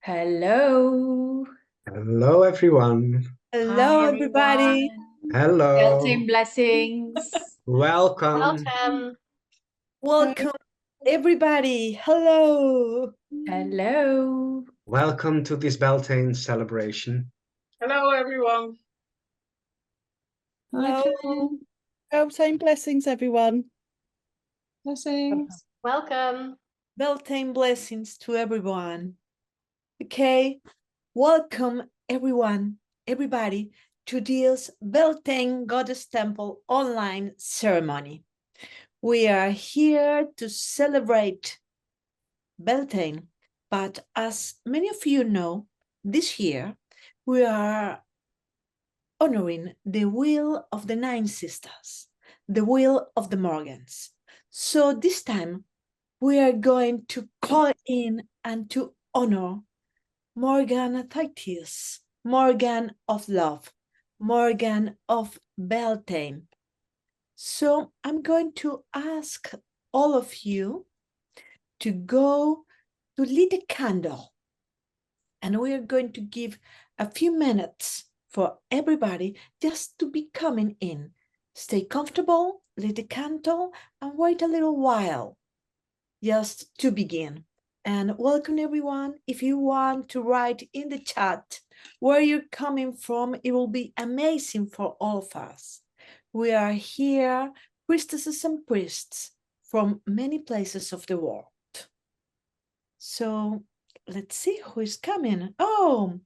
Hello. Hello, everyone. Hello, Hi, everybody. everyone. Hello. Beltane blessings. Welcome. Welcome. Welcome, everybody. Hello. Hello. Welcome to this Beltane celebration. Hello, everyone. Hello. Beltane blessings, everyone. Blessings. Welcome. Beltane blessings to everyone. Okay. Welcome, everybody, to this Beltane Goddess Temple online ceremony. We are here to celebrate Beltane, but as many of you know, this year we are honoring the will of the Nine Sisters, the will of the Morgans. So this time we are going to call in and to honor Morgan Thetis, Morgan of Love, Morgan of Beltane. So I'm going to ask all of you to go to lit a candle, and we are going to give a few minutes for everybody just to be coming in. Stay comfortable, lit a candle, and wait a little while just to begin. And welcome, everyone. If you want to write in the chat where you're coming from, it will be amazing for all of us. We are here, priestesses and priests from many places of the world. So let's see who is coming. Oh,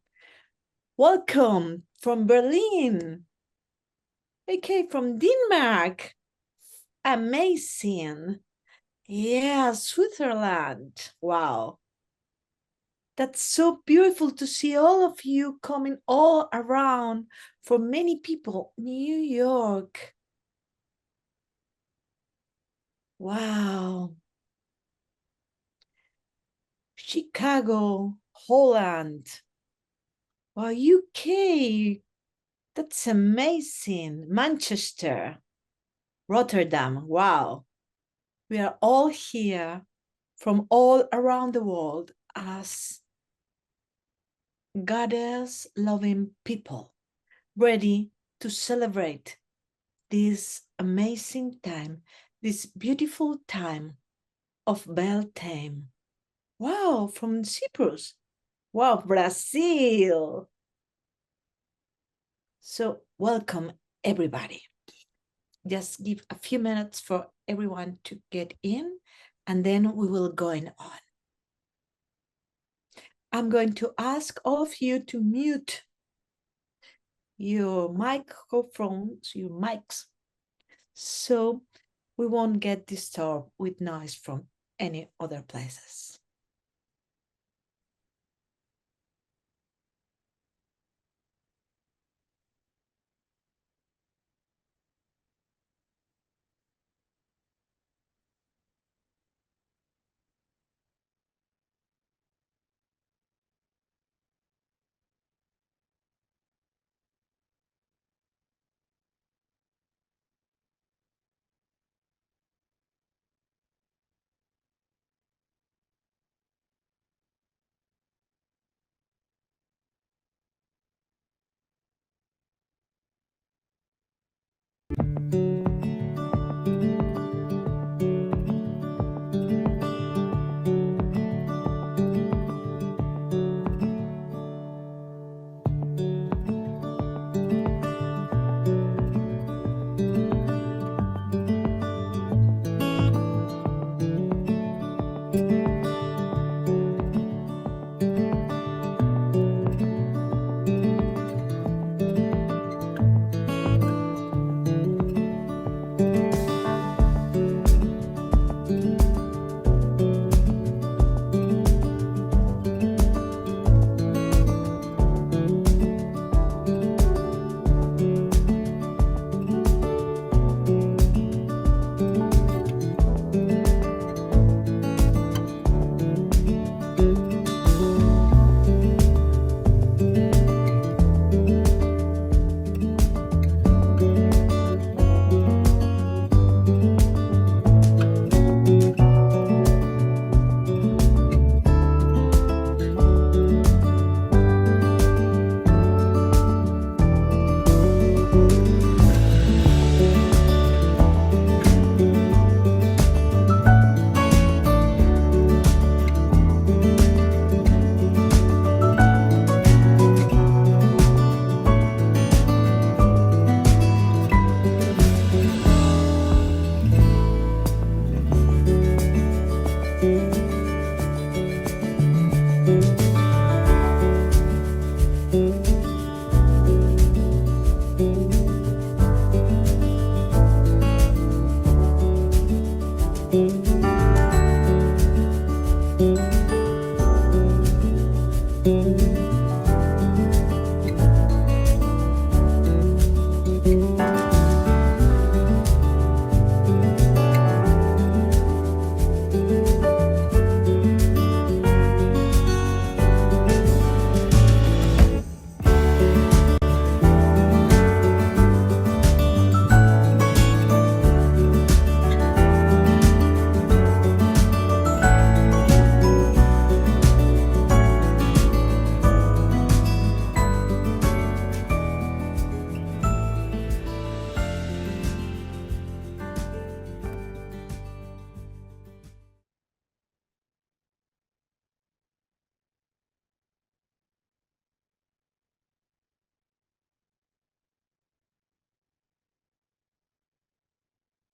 welcome from Berlin. Okay, from Denmark. Amazing. Yeah, Switzerland. Wow. That's so beautiful to see all of you coming all around. For many people, New York. Wow. Chicago, Holland. Wow, UK. That's amazing. Manchester, Rotterdam. Wow. We are all here from all around the world as goddess loving people, ready to celebrate this amazing time, this beautiful time of Beltane. Wow, from Cyprus. Wow, Brazil. So welcome, everybody. Just give a few minutes for everyone to get in, and then we will go on. I'm going to ask all of you to mute your microphones, your mics, so we won't get disturbed with noise from any other places.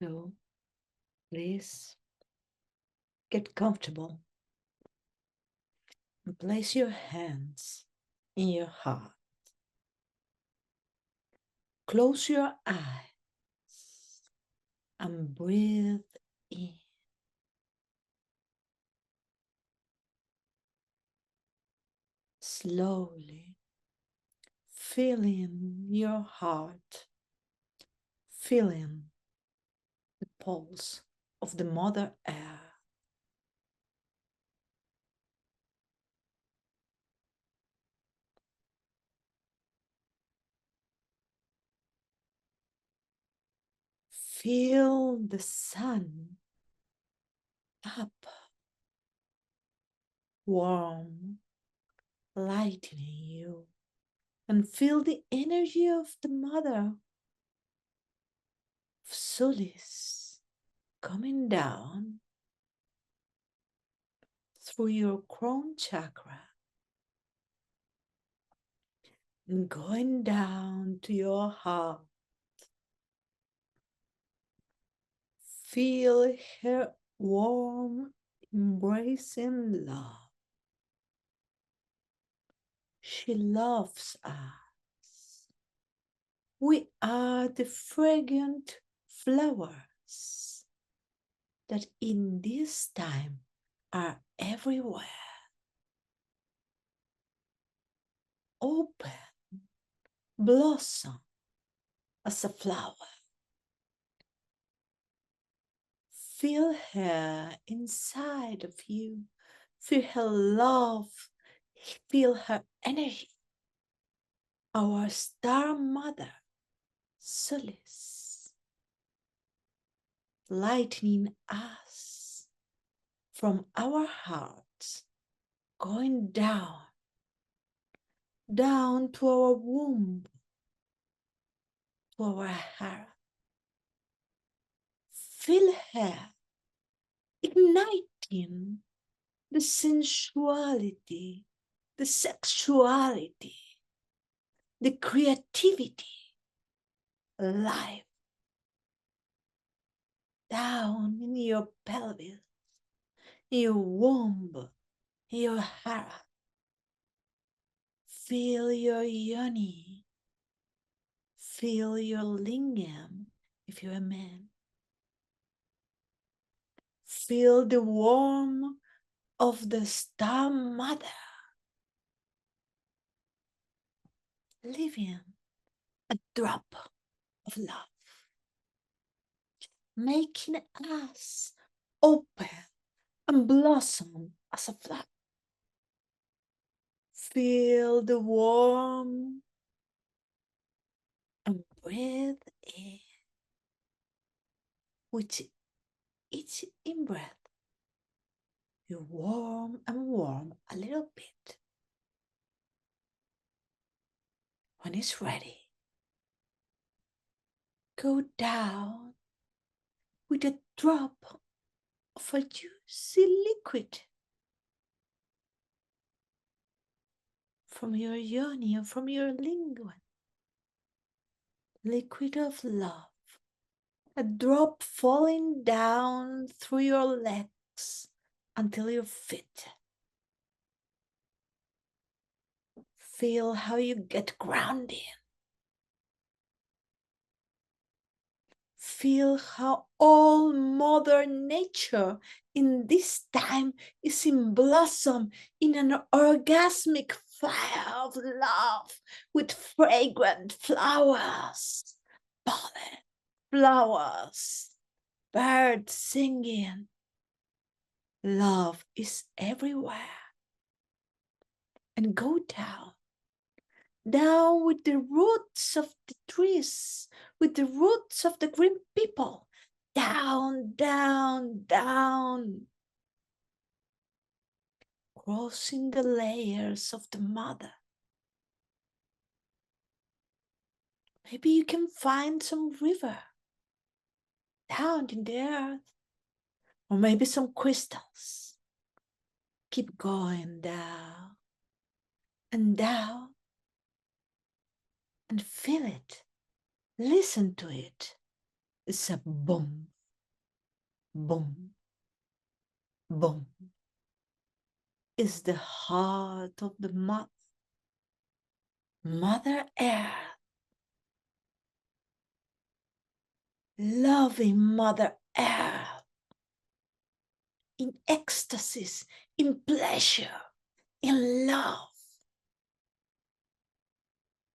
So please get comfortable and place your hands in your heart. Close your eyes and breathe in. Slowly feeling your heart, feeling the pulse of the Mother Air. Feel the sun up, warm, lightening you, and feel the energy of the Mother of Solis coming down through your crown chakra and going down to your heart. Feel her warm, embracing love. She loves us. We are the fragrant flowers that in this time are everywhere. Open, blossom as a flower. Feel her inside of you. Feel her love. Feel her energy. Our star mother, Solis, lightening us from our hearts, going down to our womb, to our heart. Feel her igniting the sensuality, the sexuality, the creativity, life down in your pelvis, in your womb, in your heart. Feel your yoni. Feel your lingam if you're a man. Feel the warmth of the star mother living a drop of love, making us open and blossom as a flower. Feel the warmth and breathe in. With each in-breath, you warm and warm a little bit. When it's ready, go down with a drop of a juicy liquid from your yoni or from your lingam. Liquid of love. A drop falling down through your legs until your feet. Feel how you get grounded. Feel how all Mother Nature in this time is in blossom, in an orgasmic fire of love with fragrant flowers, pollen, flowers, birds singing. Love is everywhere. And go down with the roots of the trees, with the roots of the green people, down, down, down, crossing the layers of the mother. Maybe you can find some river down in the earth, or maybe some crystals. Keep going down and down and feel it. Listen to it. It's a boom, Boom, boom, is the heart of the mother, Mother Earth, loving Mother Earth, in ecstasies, in pleasure, in love.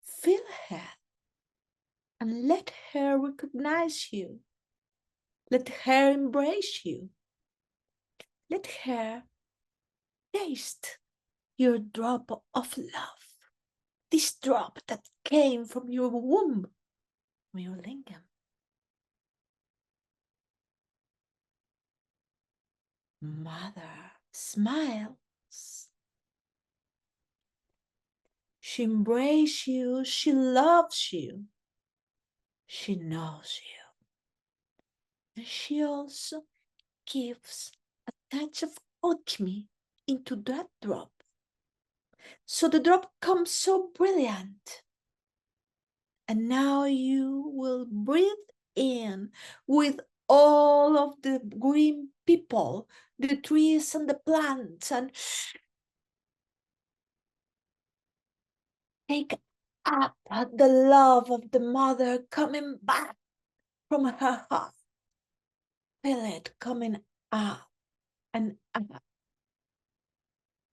Feel her and let her recognize you. Let her embrace you. Let her taste your drop of love. This drop that came from your womb, from your lingam. Mother smiles. She embraces you. She loves you. She knows you. And she also gives a touch of alchemy into that drop. So the drop comes so brilliant. And now you will breathe in with all of the green people, the trees and the plants, and take up the love of the mother coming back from her heart. Feel it coming up and up,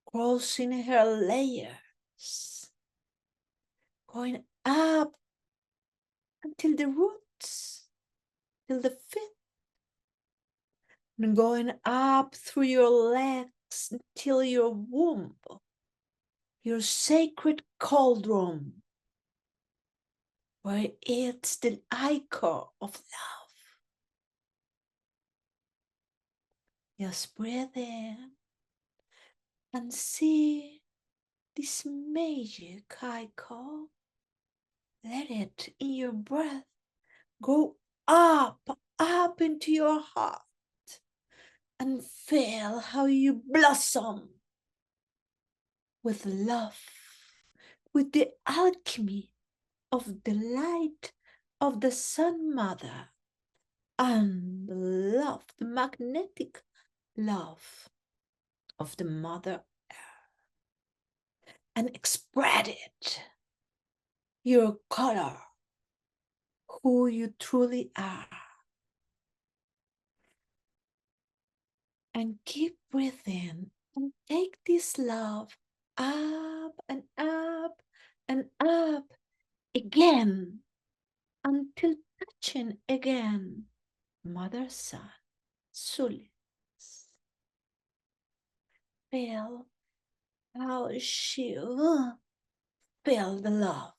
crossing her layers, going up until the roots, till the feet, and going up through your legs until your womb, your sacred cauldron, where it's the ichor of love. Just breathe in and see this magic ichor. Let it in your breath go up into your heart and feel how you blossom with love, with the alchemy of the light of the Sun Mother and the love, the magnetic love of the Mother Earth, and spread it, your color, who you truly are. And keep breathing and take this love up and up and up again until touching again Mother Sun, Sulis. Feel how she feel the love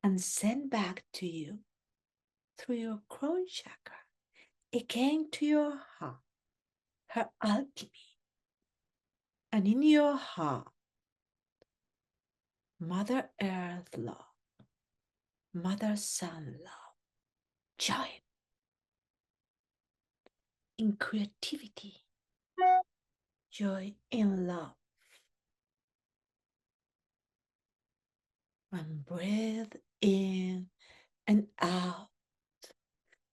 and send back to you through your crown chakra, again to your heart, her alchemy, and in your heart, Mother Earth love, Mother Sun love. Join in creativity, joy in love. And breathe in and out,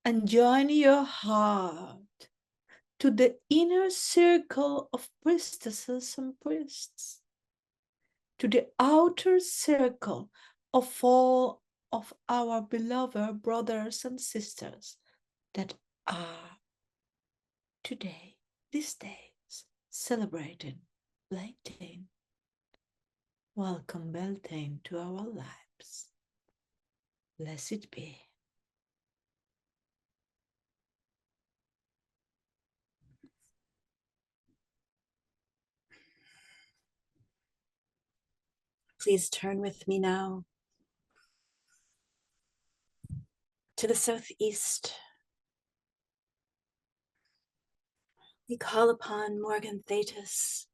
and join your heart to the inner circle of priestesses and priests, to the outer circle of all of our beloved brothers and sisters that are today, these days, celebrating Beltane. Welcome, Beltane, to our lives. Blessed be. Please turn with me now to the southeast. We call upon Morgan Thetis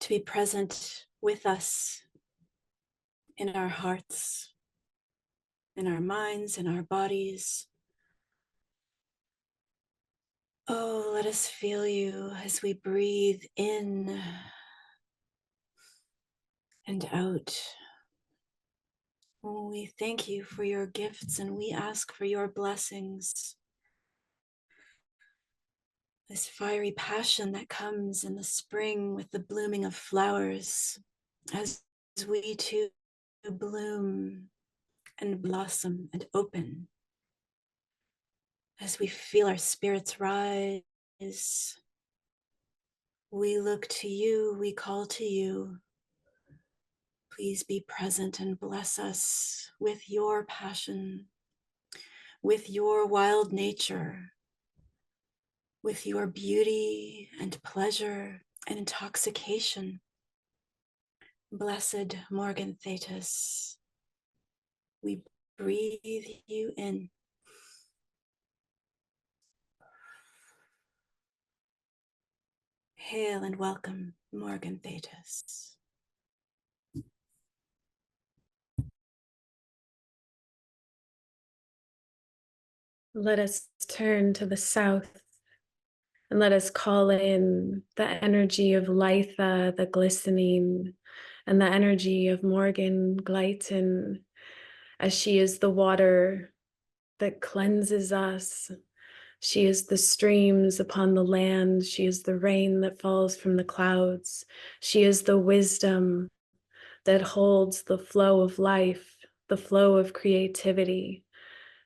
to be present with us in our hearts, in our minds, in our bodies. Oh, let us feel you as we breathe in and out. We thank you for your gifts and we ask for your blessings. This fiery passion that comes in the spring with the blooming of flowers, as we too bloom and blossom and open, as we feel our spirits rise, we look to you, we call to you. Please be present and bless us with your passion, with your wild nature, with your beauty and pleasure and intoxication. Blessed Morgan Thetis, we breathe you in. Hail and welcome, Morgan Thetis. Let us turn to the south and let us call in the energy of Litha, the glistening, and the energy of Morgan Glyton, as she is the water that cleanses us. She is the streams upon the land. She is the rain that falls from the clouds. She is the wisdom that holds the flow of life, the flow of creativity.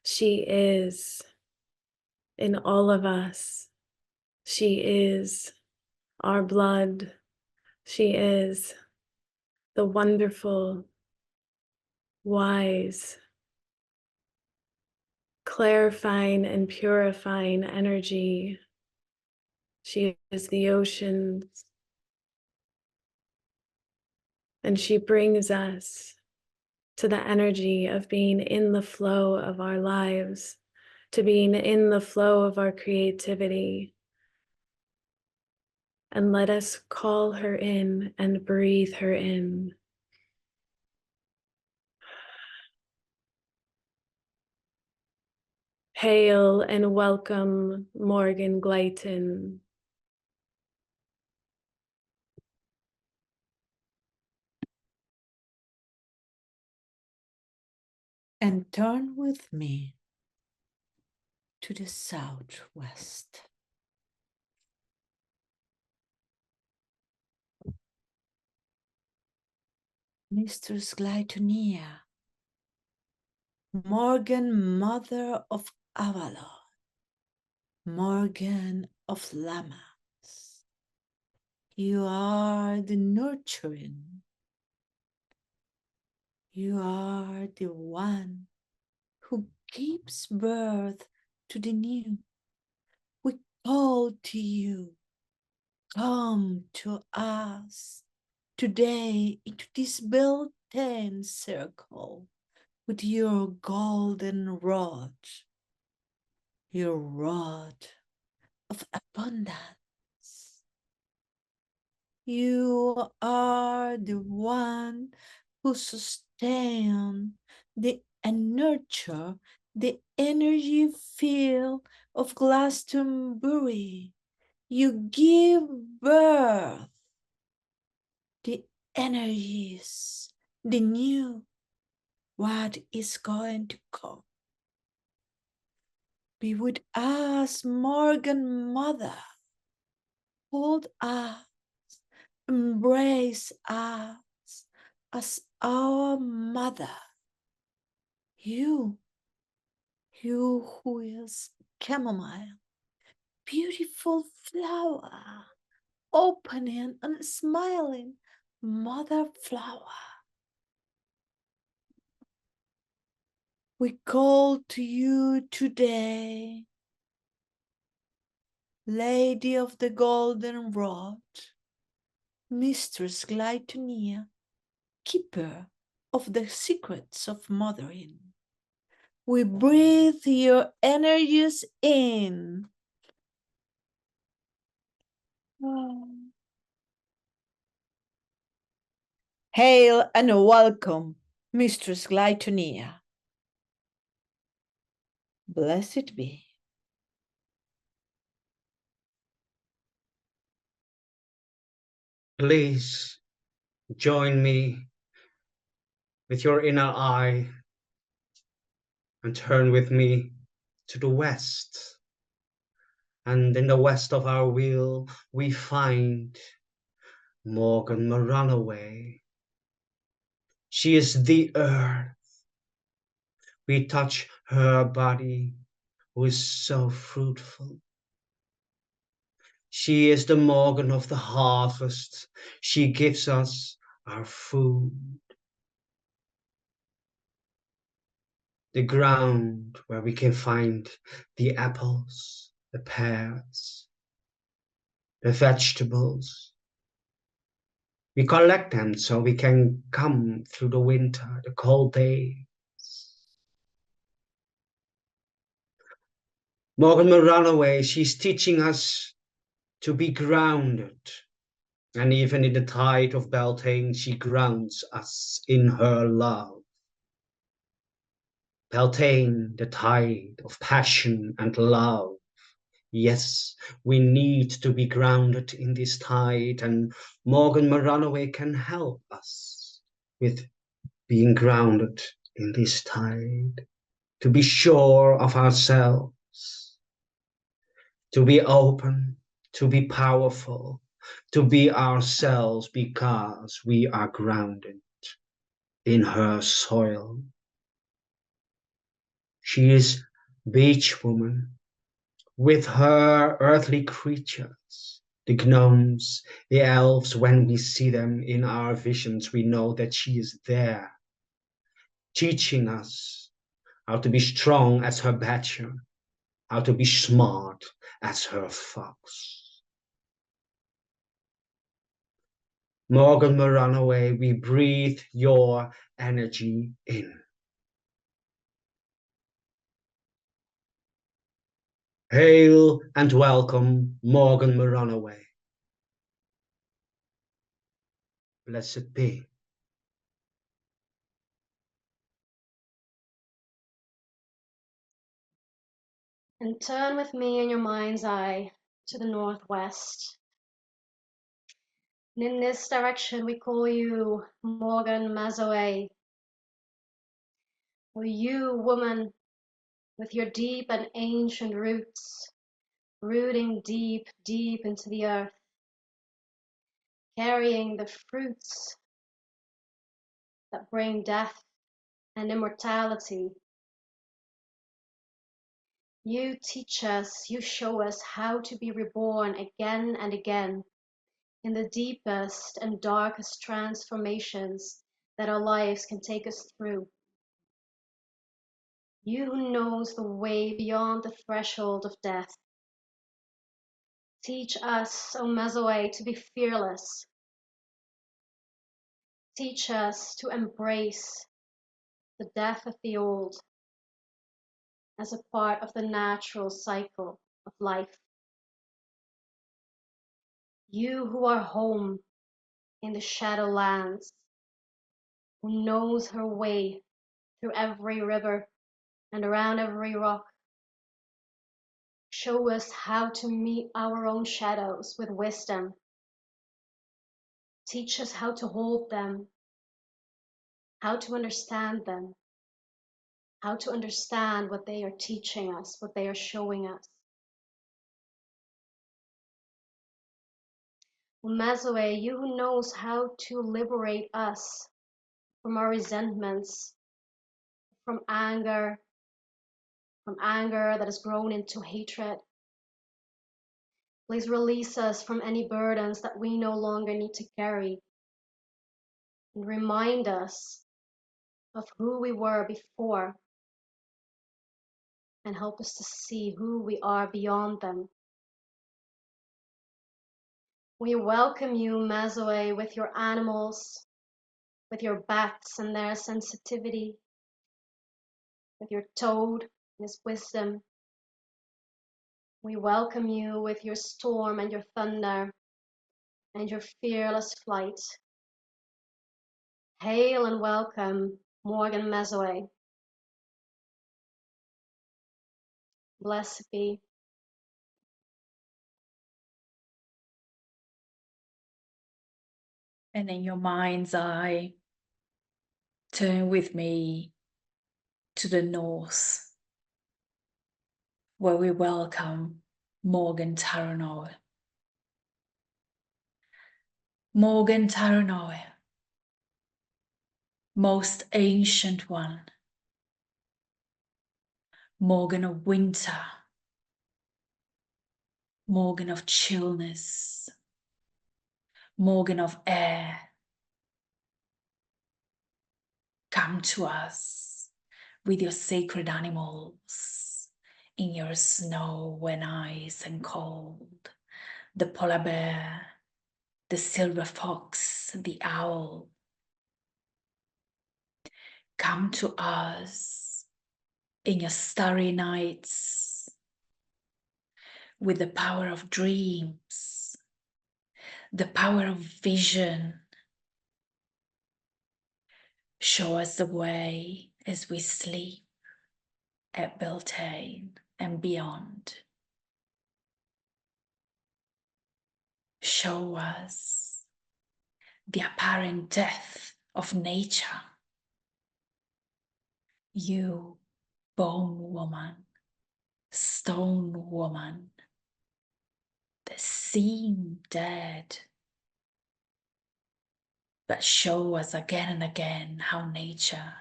She is in all of us. She is our blood. She is the wonderful, wise, clarifying and purifying energy. She is the oceans. And she brings us to the energy of being in the flow of our lives, to being in the flow of our creativity. And let us call her in and breathe her in. Hail and welcome, Morgan Glyton. And turn with me to the southwest. Mistress Glytonia, Morgan, mother of Avalon, Morgan of Llamas. You are the nurturing. You are the one who gives birth to the new. We call to you. Come to us today into this Beltane circle with your golden rod, your rod of abundance. You are the one who sustain and nurture the energy field of Glastonbury. You give birth the energies, the new, what is going to come. Be with us, Morgan Mother. Hold us, embrace us as our mother. You who is chamomile, beautiful flower, opening and smiling, mother flower. We call to you today, Lady of the Golden Rod, Mistress Glytonia, keeper of the secrets of mothering. We breathe your energies in. Hail and welcome, Mistress Glytonia. Blessed be. Please join me with your inner eye and turn with me to the west. And in the west of our wheel, we find Morgan Runaway. She is the earth. We touch her body, who is so fruitful. She is the Morgan of the harvest. She gives us our food. The ground where we can find the apples, the pears, the vegetables. We collect them so we can come through the winter, the cold days. Morgan Runaway, she's teaching us to be grounded. And even in the tide of Beltane, she grounds us in her love. Beltane, the tide of passion and love. Yes, we need to be grounded in this tide, and Morgan Runaway can help us with being grounded in this tide, to be sure of ourselves, to be open, to be powerful, to be ourselves because we are grounded in her soil. She is beach woman with her earthly creatures, the gnomes, the elves. When we see them in our visions, we know that she is there, teaching us how to be strong as her badger, how to be smart as her fox. Morgan Runaway, we breathe your energy in. Hail and welcome, Morgan Runaway. Blessed be. And turn with me in your mind's eye to the northwest. And in this direction, we call you Morgan Mazoe. Or you, woman, with your deep and ancient roots, rooting deep, deep into the earth, carrying the fruits that bring death and immortality. You teach us, you show us how to be reborn again and again in the deepest and darkest transformations that our lives can take us through. You who knows the way beyond the threshold of death. Teach us, O Mazoe, to be fearless. Teach us to embrace the death of the old as a part of the natural cycle of life. You who are home in the Shadowlands, who knows her way through every river and around every rock, show us how to meet our own shadows with wisdom. Teach us how to hold them, how to understand them, how to understand what they are teaching us, what they are showing us. Mazoe, you who knows how to liberate us from our resentments, from anger that has grown into hatred. Please release us from any burdens that we no longer need to carry, and remind us of who we were before, and help us to see who we are beyond them. We welcome you, Mazoe, with your animals, with your bats and their sensitivity, with your toad and his wisdom. We welcome you with your storm and your thunder and your fearless flight. Hail and welcome, Morgan Mazoe. Blessed be. And in your mind's eye, Turn with me to the north, where we welcome Morgan Taranoi. Morgan Taranoi, most ancient one, Morgan of winter, Morgan of chillness, Morgan of air. Come to us with your sacred animals in your snow when ice and cold, the polar bear, the silver fox, the owl. Come to us in your starry nights with the power of dreams, the power of vision. Show us the way as we sleep at Beltane and beyond. Show us the apparent death of nature. You, bone woman, stone woman, that seem dead, but show us again and again how nature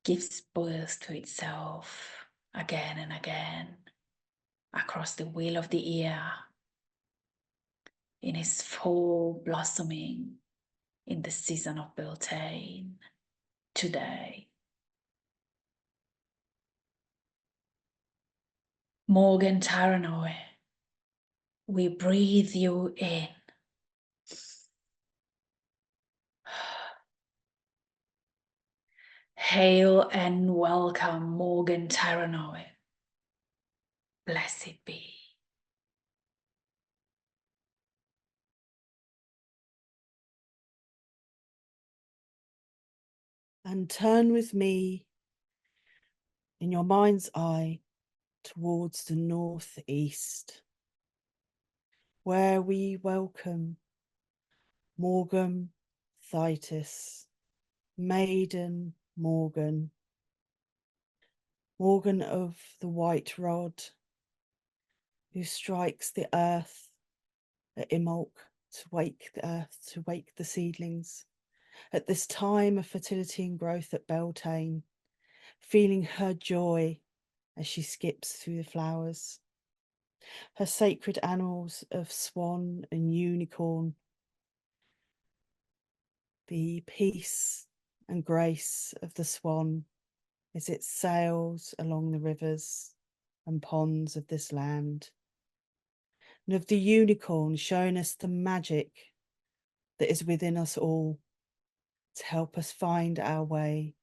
gives birth to itself again and again across the wheel of the ear in its full blossoming in the season of Beltane today. Morgan Taranoi, we breathe you in. Hail and welcome, Morgan Taranoi. Blessed be. And turn with me in your mind's eye towards the northeast, where we welcome Morgan Thetis, Maiden Morgan, Morgan of the white rod, who strikes the earth at Imbolc to wake the earth, to wake the seedlings. At this time of fertility and growth at Beltane, feeling her joy as she skips through the flowers. Her sacred animals of swan and unicorn, the peace and grace of the swan as it sails along the rivers and ponds of this land, and of the unicorn showing us the magic that is within us all to help us find our way.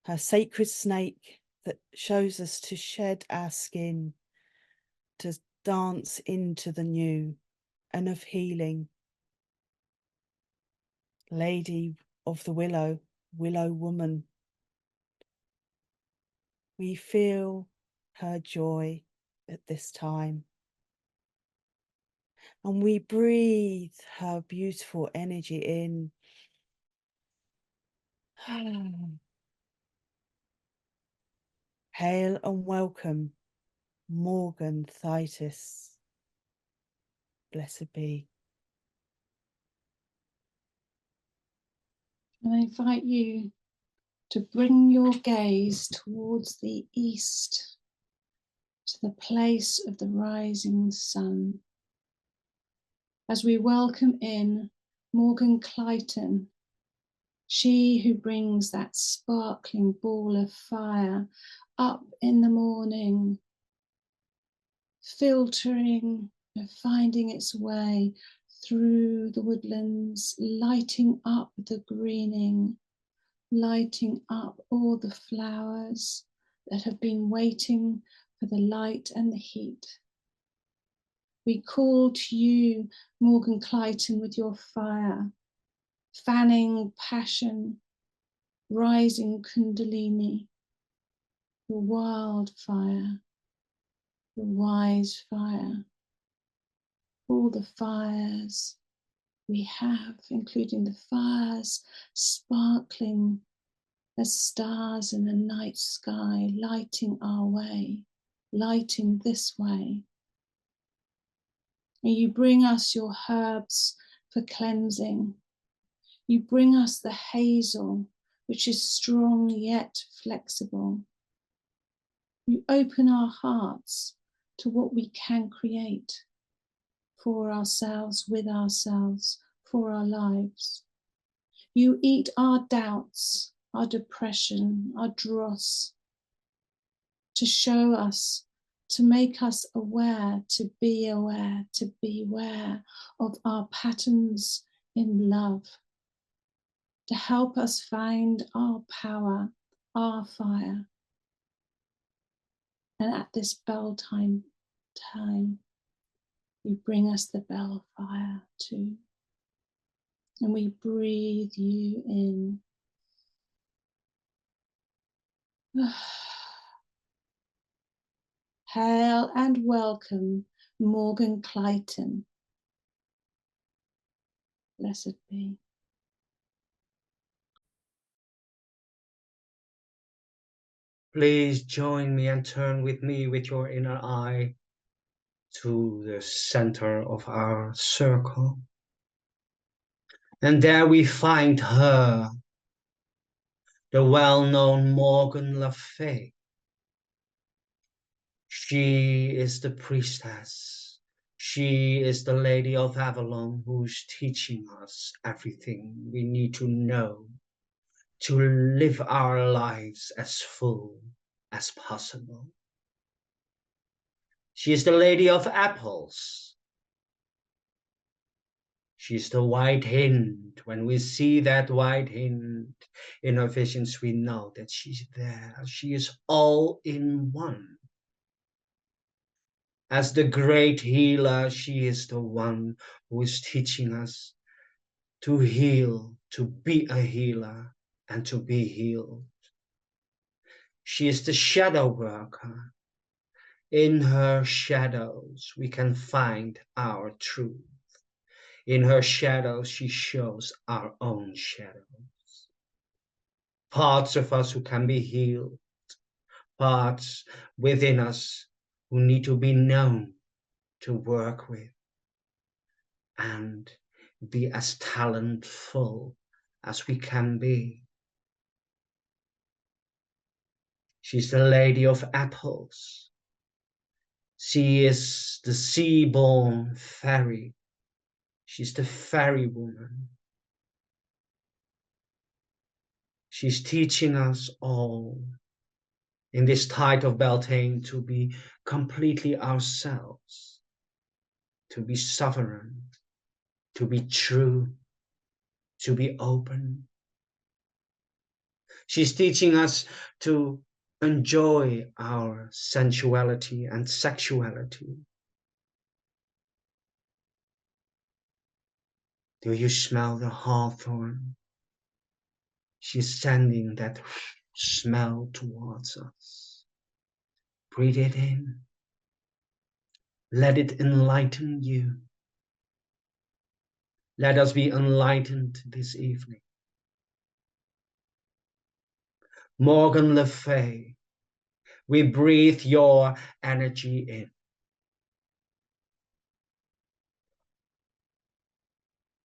Her sacred snake that shows us to shed our skin, to dance into the new, and of healing. Lady of the willow, willow woman. We feel her joy at this time. And we breathe her beautiful energy in. Hail and welcome, Morgan Thetis. Blessed be. I invite you to bring your gaze towards the east, to the place of the rising sun, as we welcome in Morgan Clayton, she who brings that sparkling ball of fire up in the morning, filtering and finding its way through the woodlands, lighting up the greening, lighting up all the flowers that have been waiting for the light and the heat. We call to you, Morgan Clayton, with your fire, fanning passion, rising kundalini, your wildfire, your wise fire, all the fires we have, including the fires sparkling as stars in the night sky, lighting our way, lighting this way. And you bring us your herbs for cleansing. You bring us the hazel, which is strong yet flexible. You open our hearts to what we can create for ourselves, with ourselves, for our lives. You eat our doubts, our depression, our dross, to show us, to make us aware, to beware of our patterns in love, to help us find our power, our fire. And at this Beltane time, you bring us the bell fire too. And we breathe you in. Hail and welcome, Morgan Clayton. Blessed be. Please join me and turn with me with your inner eye to the center of our circle. And there we find her, the well-known Morgan Le Fay. She is the priestess. She is the Lady of Avalon who's teaching us everything we need to know to live our lives as full as possible. She is the Lady of Apples. She's the white hind. When we see that white hind in our visions, we know that she's there. She is all in one. As the great healer, she is the one who is teaching us to heal, to be a healer, and to be healed. She is the shadow worker. In her shadows, we can find our truth. In her shadows, she shows our own shadows. Parts of us who can be healed, parts within us who need to be known, to work with, and be as talentful as we can be. She's the Lady of Apples. She is the sea-born fairy. She's the fairy woman. She's teaching us all in this tide of Beltane to be completely ourselves, to be sovereign, to be true, to be open. She's teaching us to enjoy our sensuality and sexuality. Do you smell the hawthorn? She's sending that smell towards us. Breathe it in. Let it enlighten you. Let us be enlightened this evening. Morgan Le Fay, we breathe your energy in.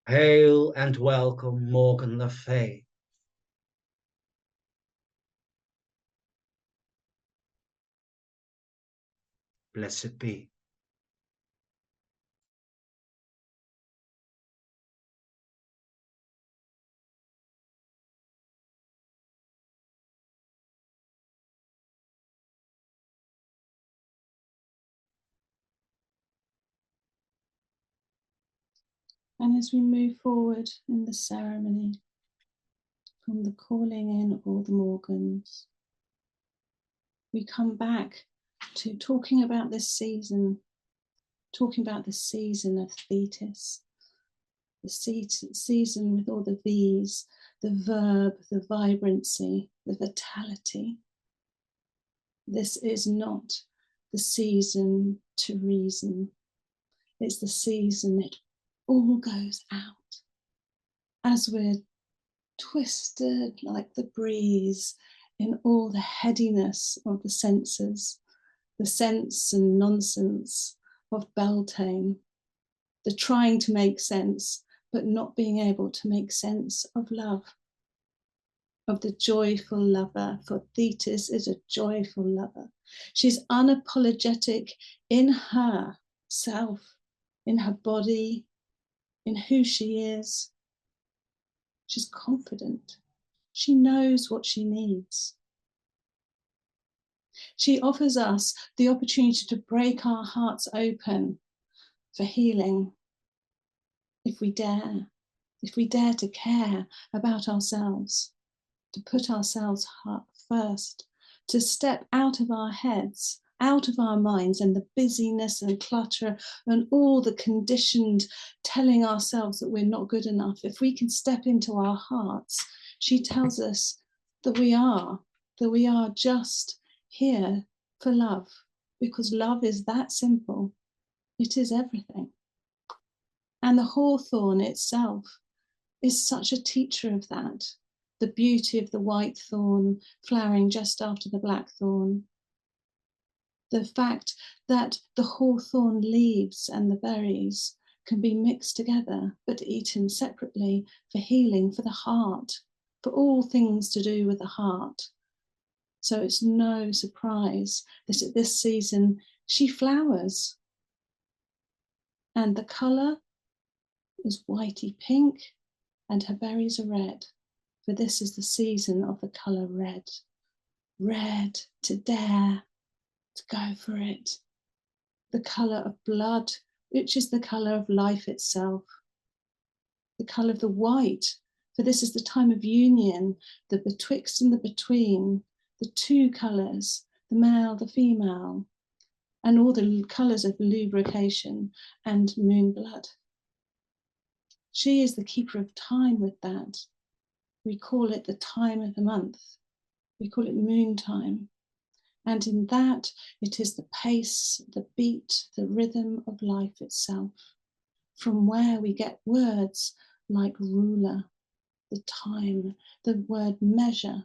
Hail and welcome, Morgan Le Fay. Blessed be. And as we move forward in the ceremony, from the calling in all the Morgans, we come back to talking about this season, of Thetis, the season with all the V's, the verb, the vibrancy, the vitality. This is not the season to reason. It's the season it all goes out. as we're twisted like the breeze in all the headiness of the senses, the sense and nonsense of Beltane, the trying to make sense, but not being able to make sense of love, of the joyful lover, for Thetis is a joyful lover. She's unapologetic in herself, in her body, in who she is. She's confident. She knows what she needs. She offers us the opportunity to break our hearts open for healing, if we dare to care about ourselves, to put ourselves first, to step out of our heads, out of our minds and the busyness and clutter and all the conditioned telling ourselves that we're not good enough. If we can step into our hearts, she tells us that we are just here for love, because love is that simple. It is everything. And the hawthorn itself is such a teacher of that. The beauty of the white thorn flowering just after the black thorn. The fact that the hawthorn leaves and the berries can be mixed together, but eaten separately for healing, for the heart, for all things to do with the heart. So it's no surprise that at this season she flowers. And the colour is whitey pink and her berries are red, for this is the season of the colour red. Red, to dare, to go for it. The colour of blood, which is the colour of life itself. The colour of the white, for this is the time of union, the betwixt and the between, the two colours, the male, the female, and all the colours of lubrication and moon blood. She is the keeper of time with that. We call it the time of the month. We call it moon time. And in that, it is the pace, the beat, the rhythm of life itself, from where we get words like ruler, the time, the word measure.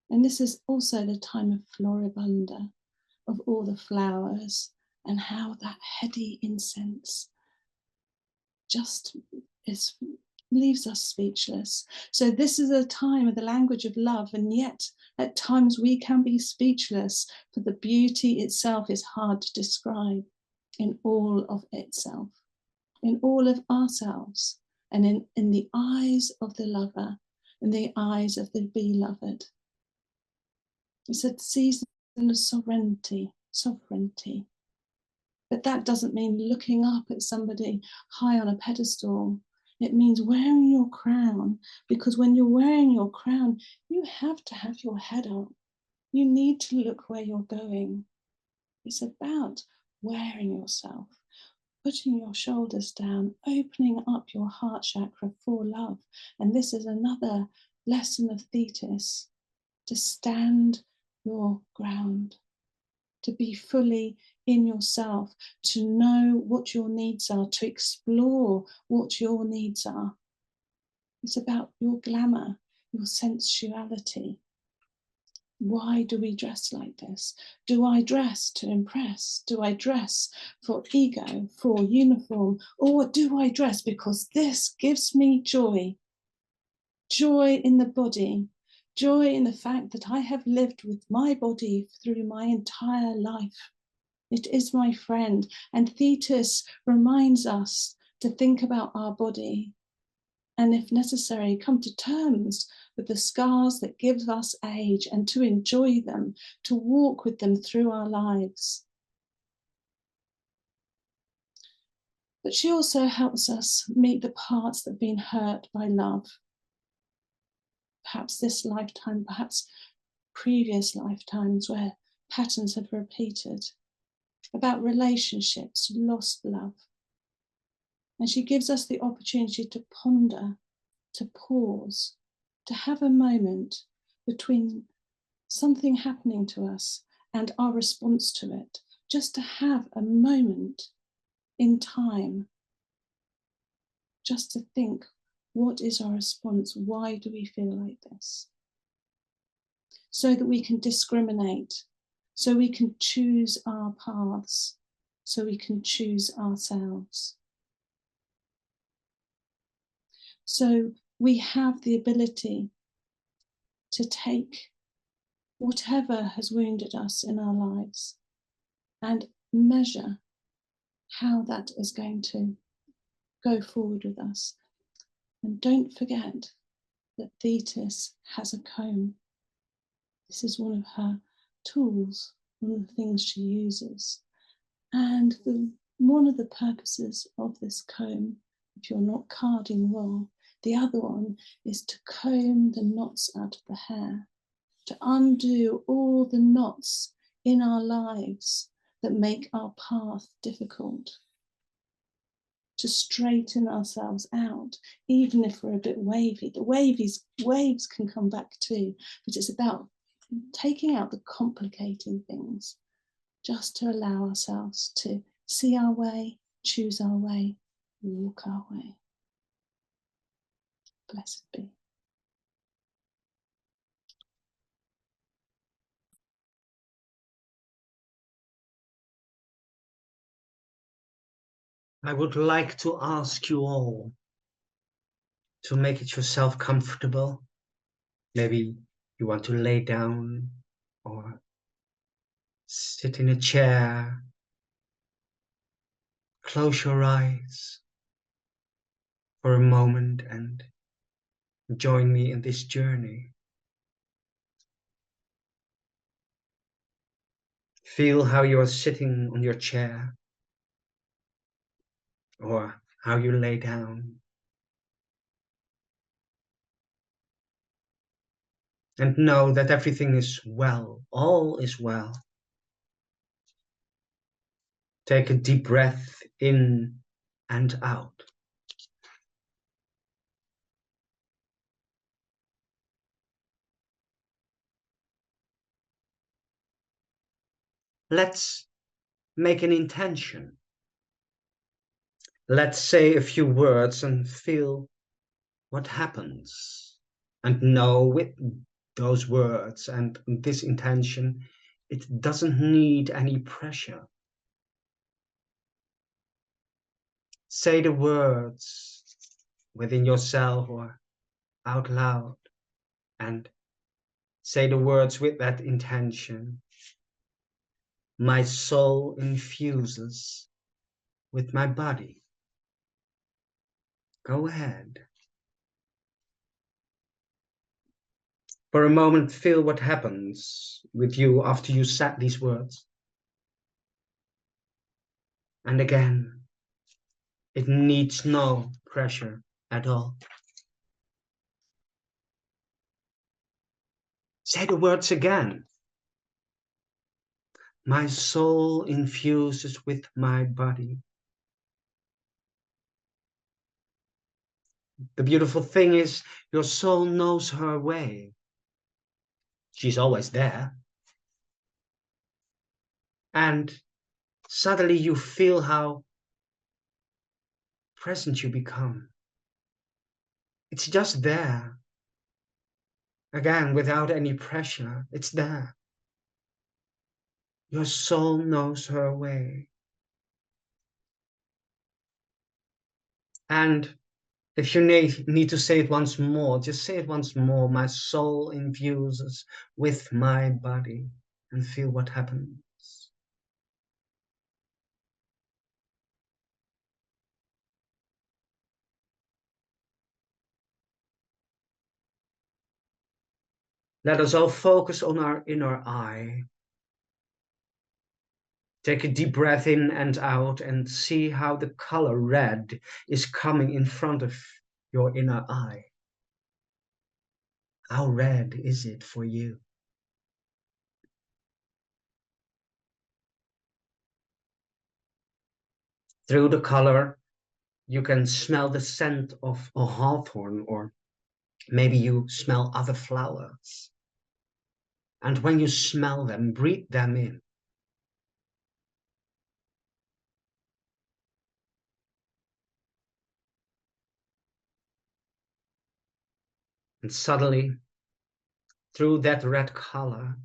And this is also the time of floribunda, of all the flowers, and how that heady incense just leaves us speechless. So this is a time of the language of love, and yet at times we can be speechless, for the beauty itself is hard to describe in all of itself, in all of ourselves, and in the eyes of the lover, in the eyes of the beloved. It's a season of sovereignty. But that doesn't mean looking up at somebody high on a pedestal. It means wearing your crown, because when you're wearing your crown, you have to have your head up. You need to look where you're going. It's about wearing yourself, putting your shoulders down, opening up your heart chakra for love. And this is another lesson of Thetis, to stand your ground, to be fully in yourself, to know what your needs are, to explore what your needs are. It's about your glamour, your sensuality. Why do we dress like this? Do I dress to impress? Do I dress for ego, for uniform? Or do I dress because this gives me joy? Joy in the body, joy in the fact that I have lived with my body through my entire life. It is my friend, and Thetis reminds us to think about our body and, if necessary, come to terms with the scars that give us age and to enjoy them, to walk with them through our lives. But she also helps us meet the parts that have been hurt by love. Perhaps this lifetime, perhaps previous lifetimes where patterns have repeated, about relationships, lost love. And she gives us the opportunity to ponder, to pause, to have a moment between something happening to us and our response to it, just to have a moment in time, just to think, what is our response? Why do we feel like this? So that we can discriminate, so we can choose our paths, so we can choose ourselves. So we have the ability to take whatever has wounded us in our lives and measure how that is going to go forward with us. And don't forget that Thetis has a comb. This is one of her tools, one of the things she uses. And one of the purposes of this comb, if you're not carding well, the other one is to comb the knots out of the hair, to undo all the knots in our lives that make our path difficult, to straighten ourselves out, even if we're a bit wavy. The waves can come back too, but it's about taking out the complicating things, just to allow ourselves to see our way, choose our way, walk our way. Blessed be. I would like to ask you all to make it yourself comfortable. Maybe you want to lay down or sit in a chair. Close your eyes for a moment and join me in this journey. Feel how you are sitting on your chair or how you lay down. And know that everything is well, all is well. Take a deep breath in and out. Let's make an intention. Let's say a few words and feel what happens. And know with those words and this intention, it doesn't need any pressure. Say the words within yourself or out loud, and say the words with that intention. My soul infuses with my body. Go ahead. For a moment, feel what happens with you after you said these words. And again, it needs no pressure at all. Say the words again. My soul infuses with my body. The beautiful thing is, your soul knows her way. She's always there. And suddenly you feel how present you become. It's just there. Again, without any pressure, it's there. Your soul knows her way. And if you need to say it once more, just say it once more. My soul infuses with my body, and feel what happens. Let us all focus on our inner eye. Take a deep breath in and out and see how the color red is coming in front of your inner eye. How red is it for you? Through the color, you can smell the scent of a hawthorn, or maybe you smell other flowers. And when you smell them, breathe them in. And suddenly, through that red color,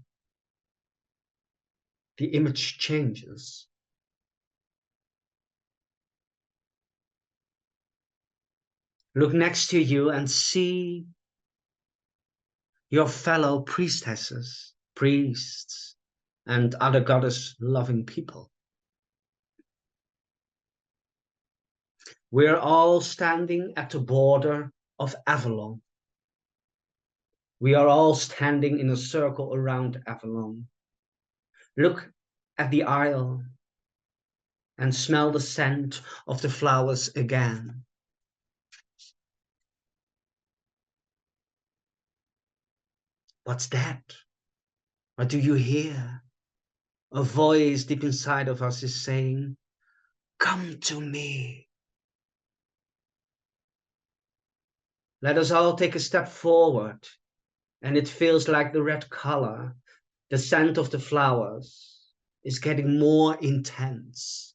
the image changes. Look next to you and see your fellow priestesses, priests, and other goddess-loving people. We're all standing at the border of Avalon. We are all standing in a circle around Avalon. Look at the aisle and smell the scent of the flowers again. What's that? What do you hear? A voice deep inside of us is saying, "Come to me." Let us all take a step forward, and it feels like the red color, the scent of the flowers, is getting more intense.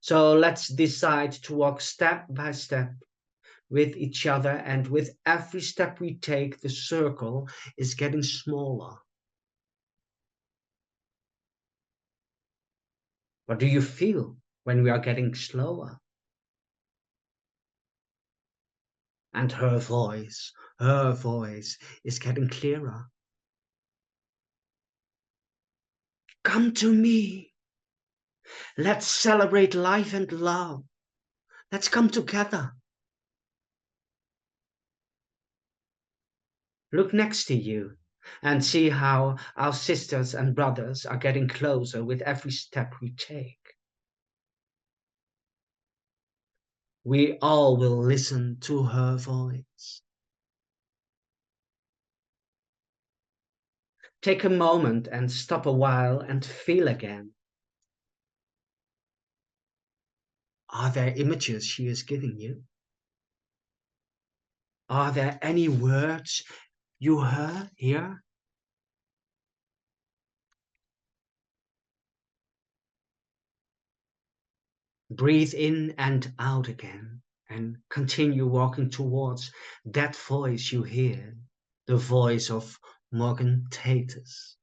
So let's decide to walk step by step with each other, and with every step we take, the circle is getting smaller. What do you feel when we are getting slower? And her voice is getting clearer. Come to me. Let's celebrate life and love. Let's come together. Look next to you and see how our sisters and brothers are getting closer with every step we take. We all will listen to her voice. Take a moment and stop a while and feel again. Are there images she is giving you? Are there any words you heard here? Breathe in and out again and continue walking towards that voice you hear, the voice of Morgan Tatus.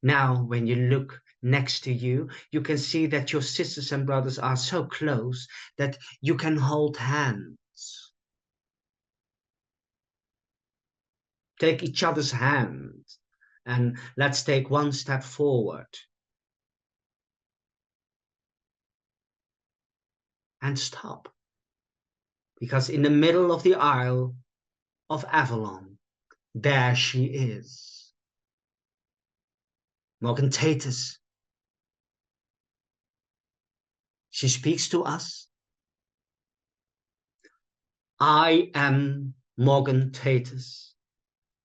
Now, when you look next to you, you can see that your sisters and brothers are so close that you can hold hands. Take each other's hand and let's take one step forward. And stop. Because in the middle of the Isle of Avalon, there she is. Morgan Tatus. She speaks to us. I am Morgan Tatus.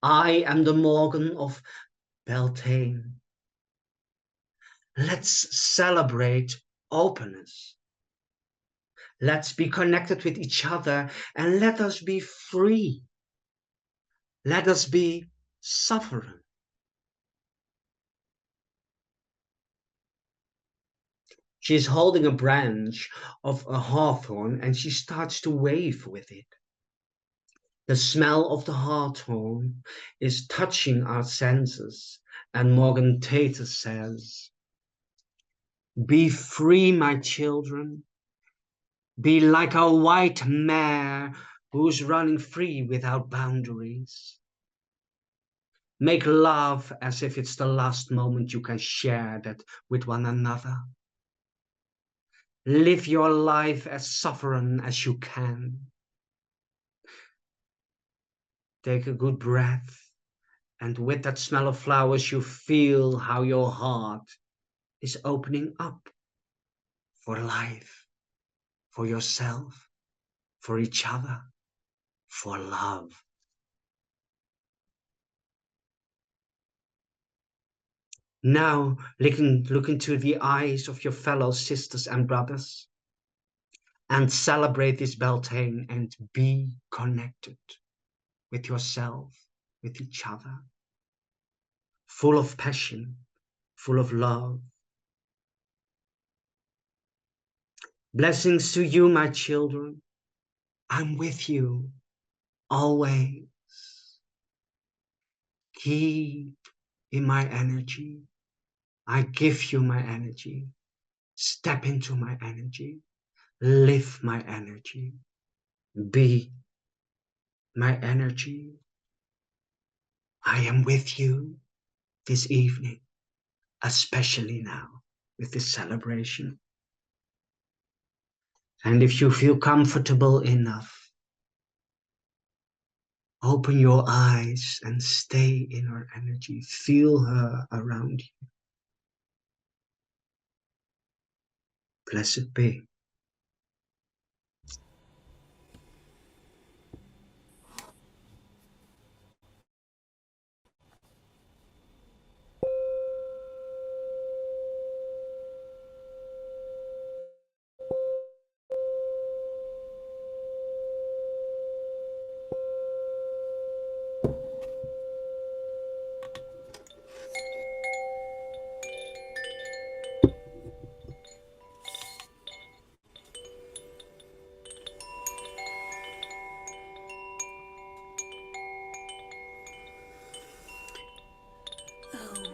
I am the Morgan of Beltane. Let's celebrate openness. Let's be connected with each other and let us be free. Let us be sovereign. She is holding a branch of a hawthorn and she starts to wave with it. The smell of the hawthorn is touching our senses, and Morgan Tatus says, "Be free, my children. Be like a white mare who's running free without boundaries. Make love as if it's the last moment you can share that with one another. Live your life as sovereign as you can. Take a good breath, and with that smell of flowers, you feel how your heart is opening up for life, for yourself, for each other, for love." Now, look into the eyes of your fellow sisters and brothers and celebrate this Beltane and be connected with yourself, with each other, full of passion, full of love, Blessings to you, my children. I'm with you always. Keep in my energy. I give you my energy. Step into my energy. Live my energy. Be my energy. I am with you this evening, especially now with this celebration. And if you feel comfortable enough, open your eyes and stay in her energy. Feel her around you. Blessed be.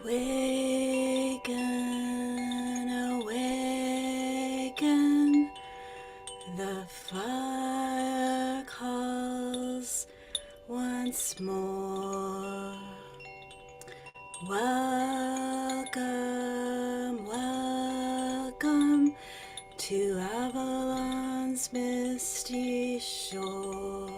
Awaken, awaken, the fire calls once more. Welcome, welcome to Avalon's misty shore.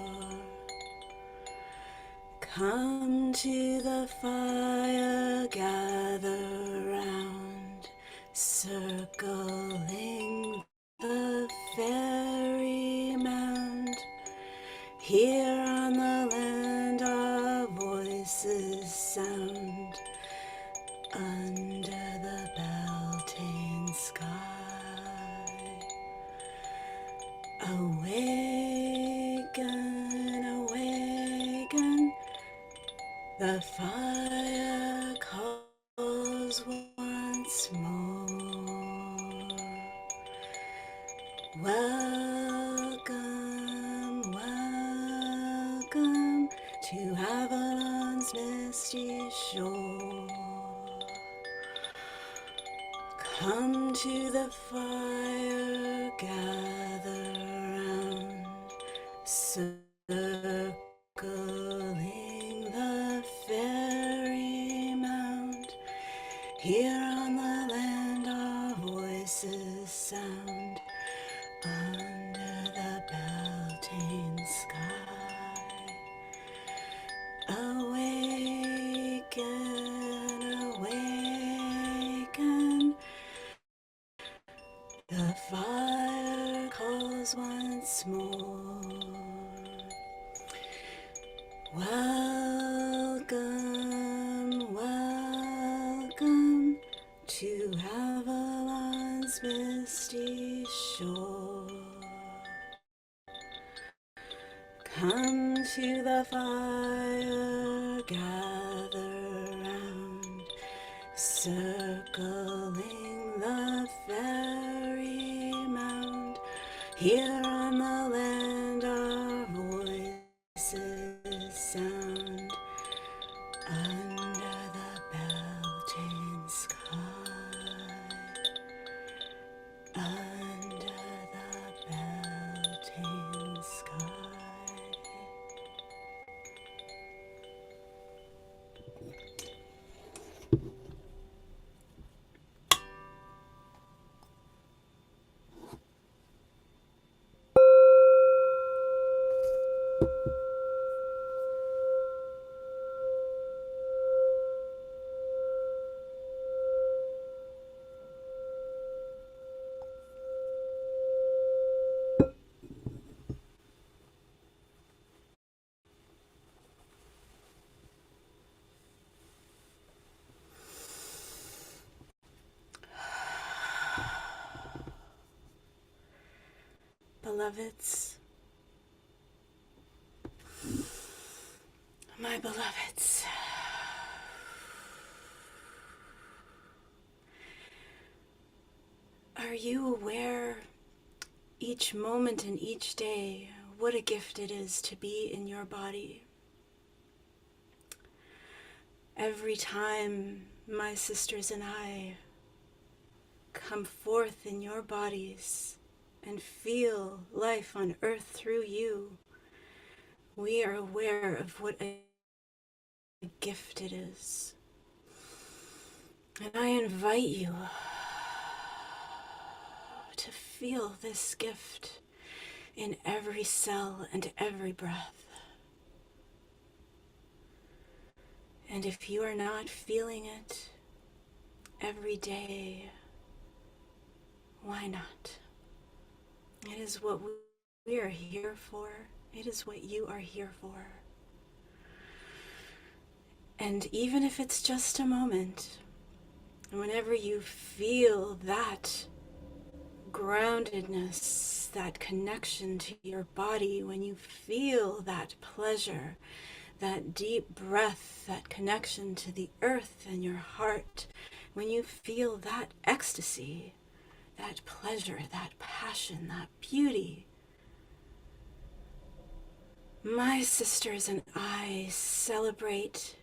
Come to the fire, gather round, circling the fairy mound. Here on the land our voices sound, under the Beltane sky. Awaken, awaken, the fire calls once more. Welcome, welcome to Avalon's misty shore. Come to the fire, gather round, circling the fairy mound. Here on the land our voices sound, under the Beltane sky. Awaken, awaken, the fire calls once more. Welcome, welcome to Avalon's misty shore. Come to the fire, gather round, circling the fairy mound. Here on the land our voices sound, under the Beltane sky, under the Beltane sky. Beloveds, my beloveds, are you aware each moment and each day, what a gift it is to be in your body. Every time my sisters and I come forth in your bodies and feel life on earth through you, we are aware of what a gift it is. And I invite you to feel this gift in every cell and every breath. And if you are not feeling it every day, why not? It is what we are here for. It is what you are here for. And even if it's just a moment, whenever you feel that groundedness, that connection to your body, when you feel that pleasure, that deep breath, that connection to the earth and your heart, when you feel that ecstasy, that pleasure, that passion, that beauty, my sisters and I celebrate,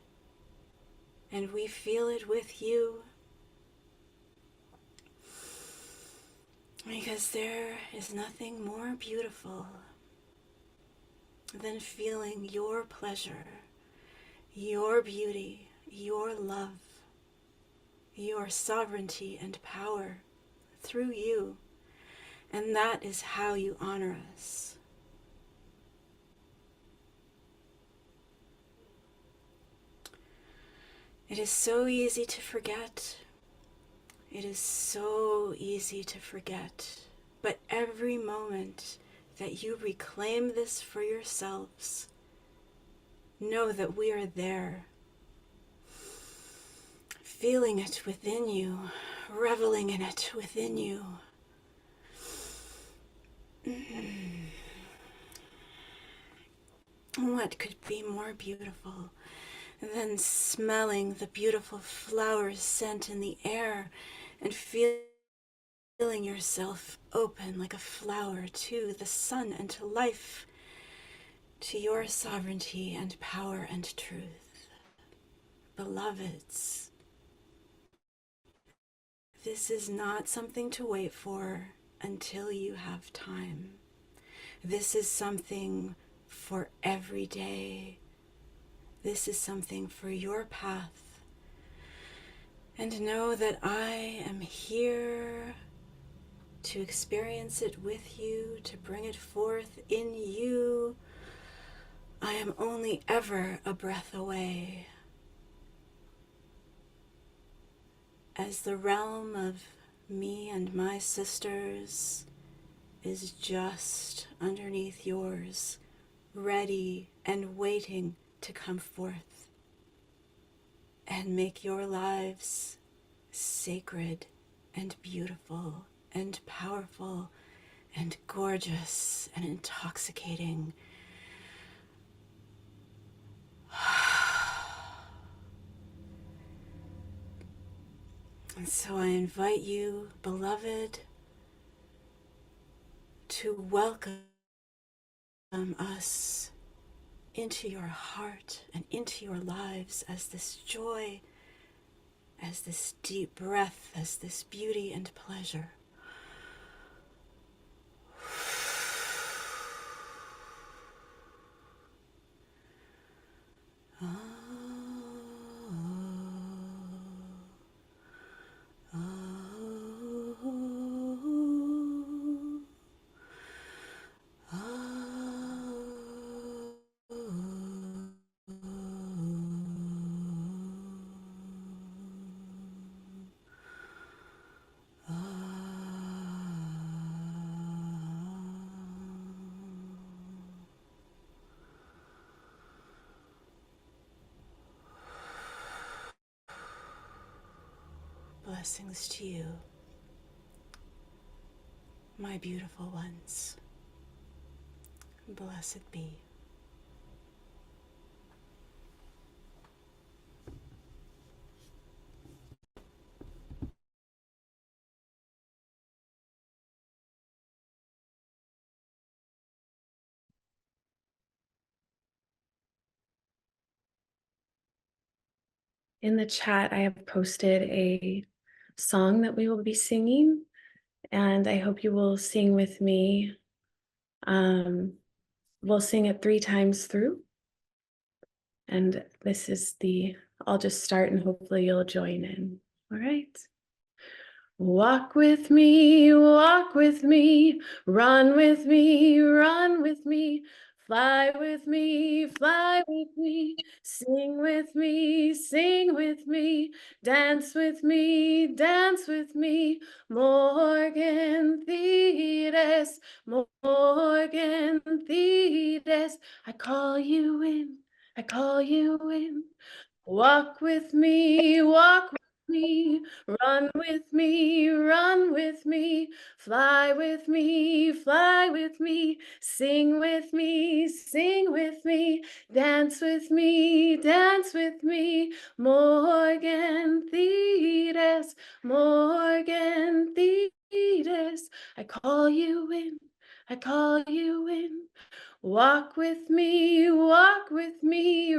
and we feel it with you, because there is nothing more beautiful than feeling your pleasure, your beauty, your love, your sovereignty and power through you. And that is how you honor us. It is so easy to forget. It is so easy to forget. But every moment that you reclaim this for yourselves, know that we are there, feeling it within you, reveling in it within you. What could be more beautiful than smelling the beautiful flower scent in the air and feeling yourself open like a flower to the sun and to life, to your sovereignty and power and truth? Beloveds, this is not something to wait for until you have time. This is something for every day. This is something for your path. And know that I am here to experience it with you, to bring it forth in you. I am only ever a breath away. As the realm of me and my sisters is just underneath yours, ready and waiting to come forth and make your lives sacred and beautiful and powerful and gorgeous and intoxicating. And so I invite you, beloved, to welcome us into your heart and into your lives as this joy, as this deep breath, as this beauty and pleasure. Blessings to you, my beautiful ones. Blessed be. In the chat, I have posted a song that we will be singing, and I hope you will sing with me. We'll sing it 3 times through. And this is I'll just start and hopefully you'll join in. All right. Walk with me, run with me, run with me, fly with me, sing with me, dance with me, Morgan Thetis, Morgan Thetis, I call you in, I call you in. Walk with me, run with me, fly with me, sing with me, dance with me, Morgan Thetis, Morgan Thetis, I call you in, I call you in. Walk with me, run with me,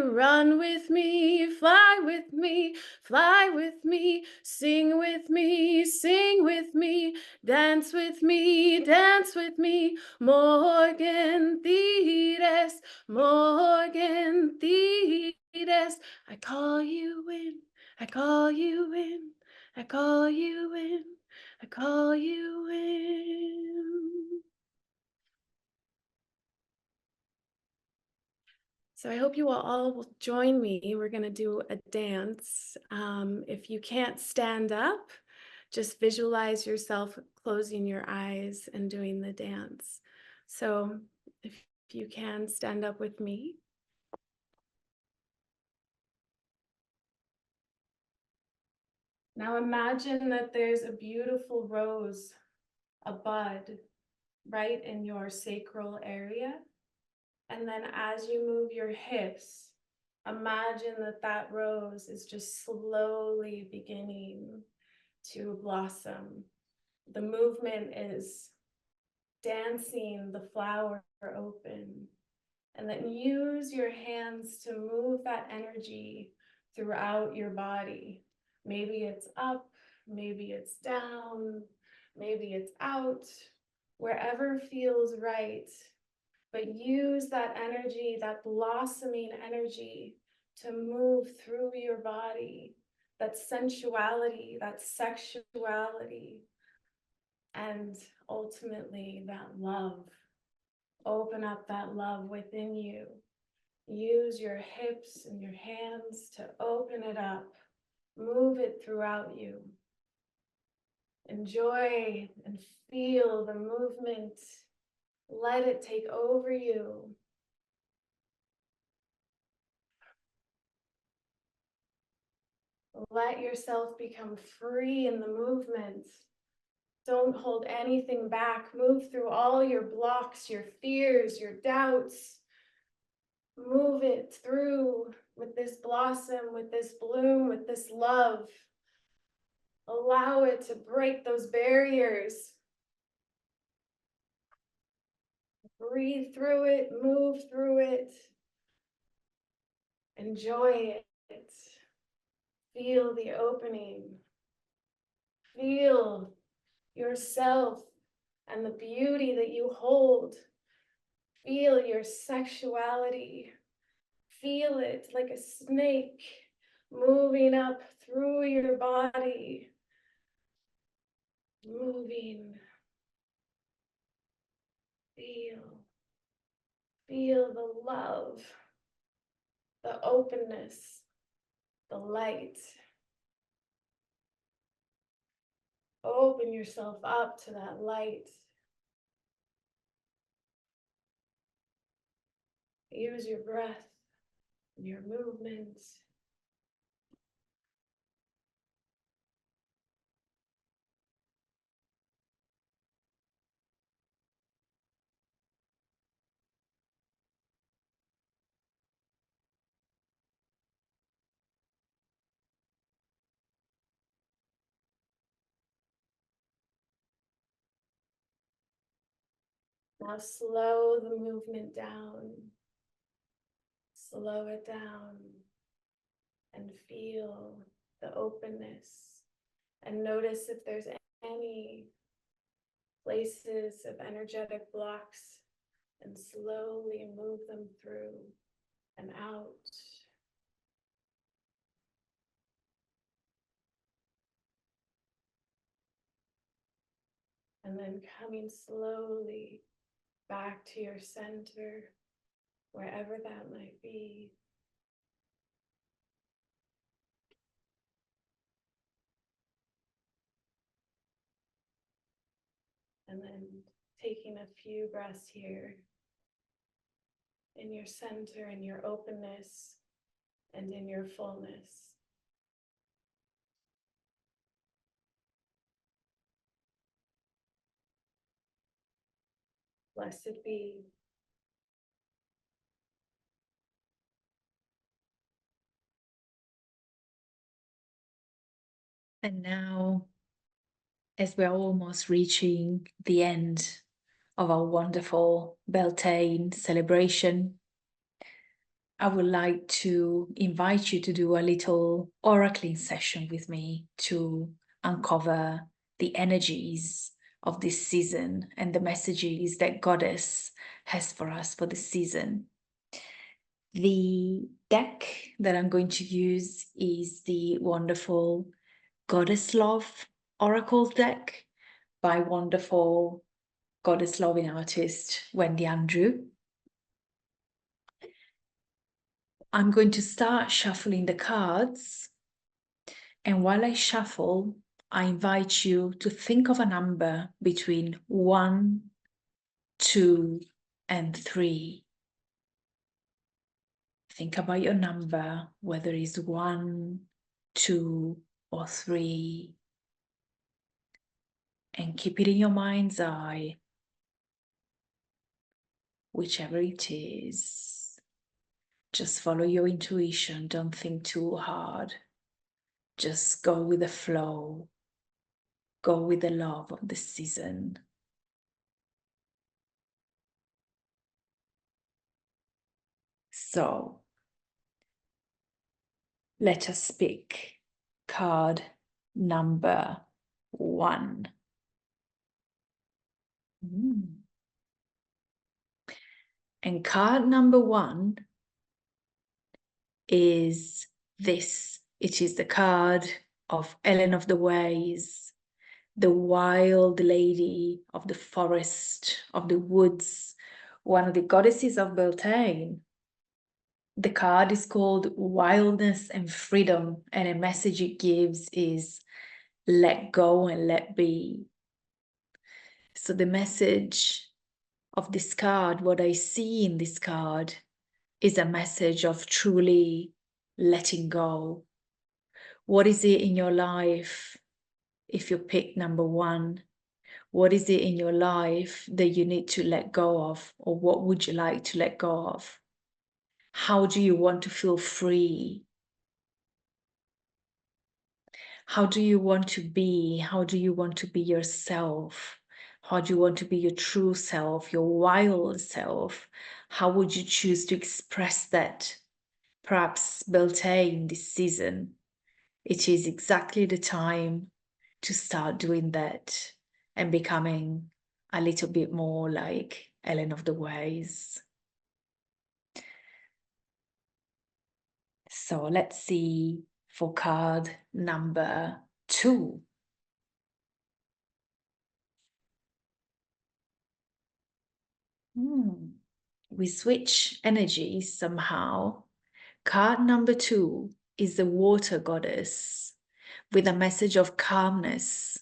fly with me, sing with me, dance with me, Morgan Thetis, Morgan Thetis, I call you in, I call you in, I call you in, I call you in. So I hope you all will join me. We're going to do a dance. If you can't stand up, just visualize yourself closing your eyes and doing the dance. So if you can stand up with me. Now imagine that there's a beautiful rose, a bud, right in your sacral area. And then as you move your hips, imagine that that rose is just slowly beginning to blossom. The movement is dancing the flower open. And then use your hands to move that energy throughout your body. Maybe it's up, maybe it's down, maybe it's out, wherever feels right. But use that energy, that blossoming energy, to move through your body, that sensuality, that sexuality, and ultimately that love. Open up that love within you. Use your hips and your hands to open it up. Move it throughout you. Enjoy and feel the movement. Let it take over you. Let yourself become free in the movement. Don't hold anything back. Move through all your blocks, your fears, your doubts. Move it through with this blossom, with this bloom, with this love. Allow it to break those barriers. Breathe through it, move through it. Enjoy it. Feel the opening. Feel yourself and the beauty that you hold. Feel your sexuality. Feel it like a snake moving up through your body. Moving. Feel the love, the openness, the light. Open yourself up to that light. Use your breath and your movements. Now slow the movement down. Slow it down. and feel the openness, and notice if there's any places of energetic blocks, and slowly move them through and out. And then coming slowly back to your center, wherever that might be. And then taking a few breaths here in your center, in your openness, and in your fullness. Blessed be. And now, as we're almost reaching the end of our wonderful Beltane celebration, I would like to invite you to do a little oracling session with me to uncover the energies of this season and the messages that Goddess has for us for this season. The deck that I'm going to use is the wonderful Goddess Love Oracle deck by wonderful Goddess Loving artist Wendy Andrew. I'm going to start shuffling the cards, and while I shuffle, I invite you to think of a number between 1, 2, and 3. Think about your number, whether it's 1, 2, or 3, and keep it in your mind's eye, whichever it is. Just follow your intuition, don't think too hard. Just go with the flow. Go with the love of the season. So, let us pick card number 1. And card number 1 is this. It is the card of Ellen of the Ways, the wild lady of the forest, of the woods, one of the goddesses of Beltane. The card is called Wildness and Freedom, and a message it gives is let go and let be. So the message of this card, what I see in this card, is a message of truly letting go. What is it in your life, if you pick number 1, what is it in your life that you need to let go of, or what would you like to let go of? How do you want to feel free? How do you want to be? How do you want to be yourself? How do you want to be your true self, your wild self? How would you choose to express that? Perhaps Beltane this season, it is exactly the time to start doing that and becoming a little bit more like Ellen of the Ways. So let's see for card number 2. We switch energies somehow. Card number 2 is the water goddess with a message of calmness.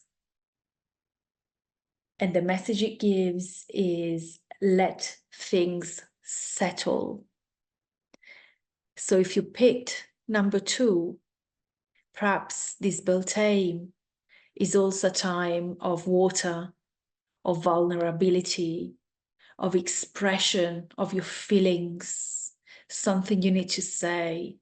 And the message it gives is let things settle. So if you picked number 2, perhaps this Beltane is also a time of water, of vulnerability, of expression of your feelings, something you need to say,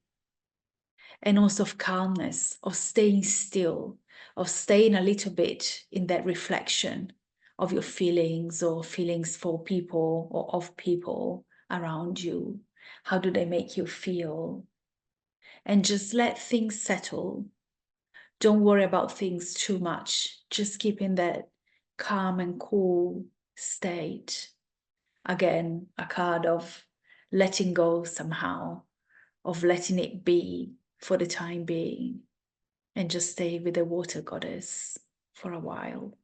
and also of calmness, of staying still, of staying a little bit in that reflection of your feelings, or feelings for people or of people around you. How do they make you feel? and just let things settle. Don't worry about things too much. Just keep in that calm and cool state. Again, a card of letting go somehow, of letting it be for the time being, and just stay with the water goddess for a while.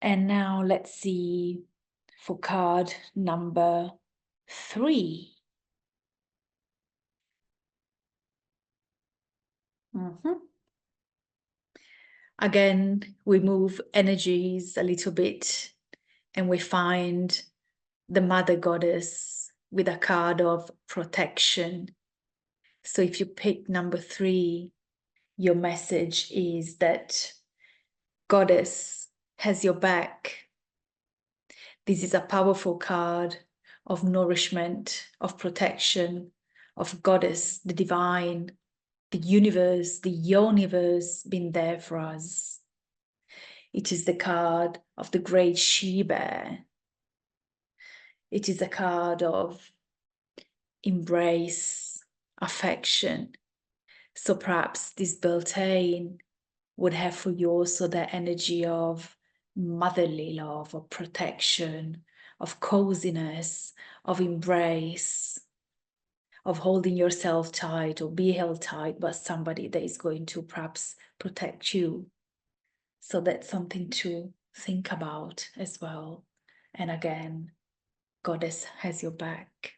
And now let's see for card number 3. Again, we move energies a little bit and we find the mother goddess with a card of protection. So if you pick number 3, your message is that goddess has your back. This is a powerful card of nourishment, of protection, of goddess, the divine, the universe being there for us. It is the card of the great she-bear. It is a card of embrace, affection. So perhaps this Beltane would have for you also the energy of motherly love, of protection, of coziness, of embrace, of holding yourself tight or be held tight by somebody that is going to perhaps protect you. So that's something to think about as well. And again, Goddess has your back.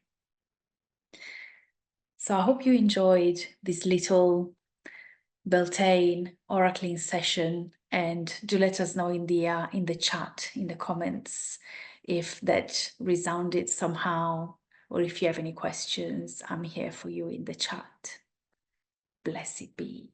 So I hope you enjoyed this little Beltane oracling session, and do let us know in the chat, in the comments, if that resounded somehow, or if you have any questions. I'm here for you in the chat. Blessed be.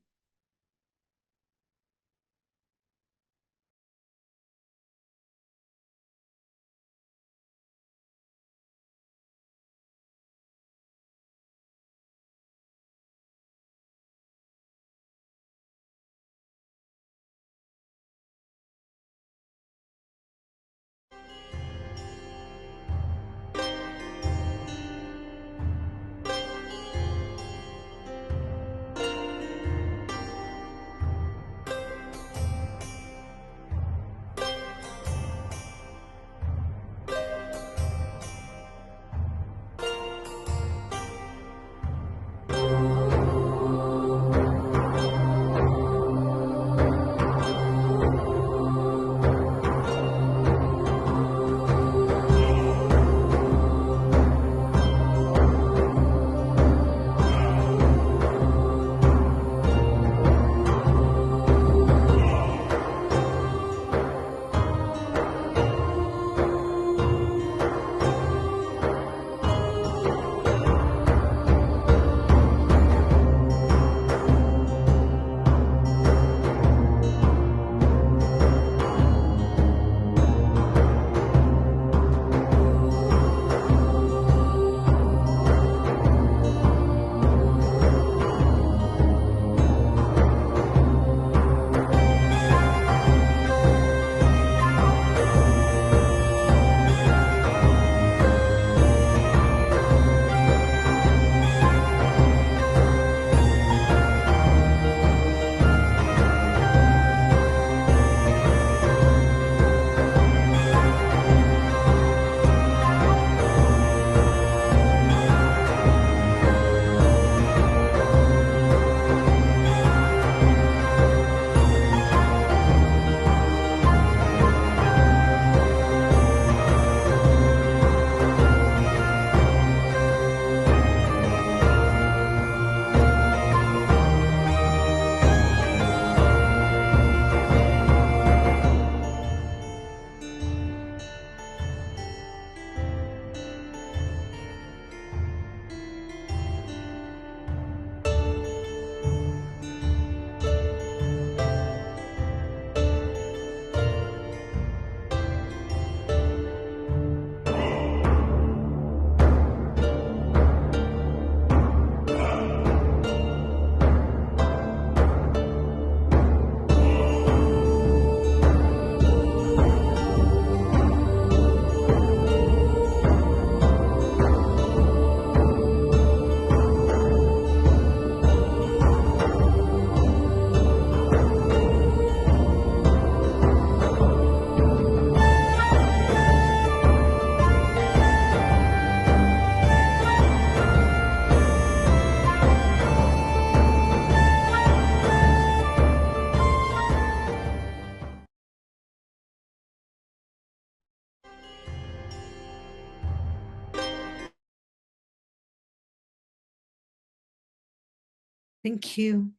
Thank you.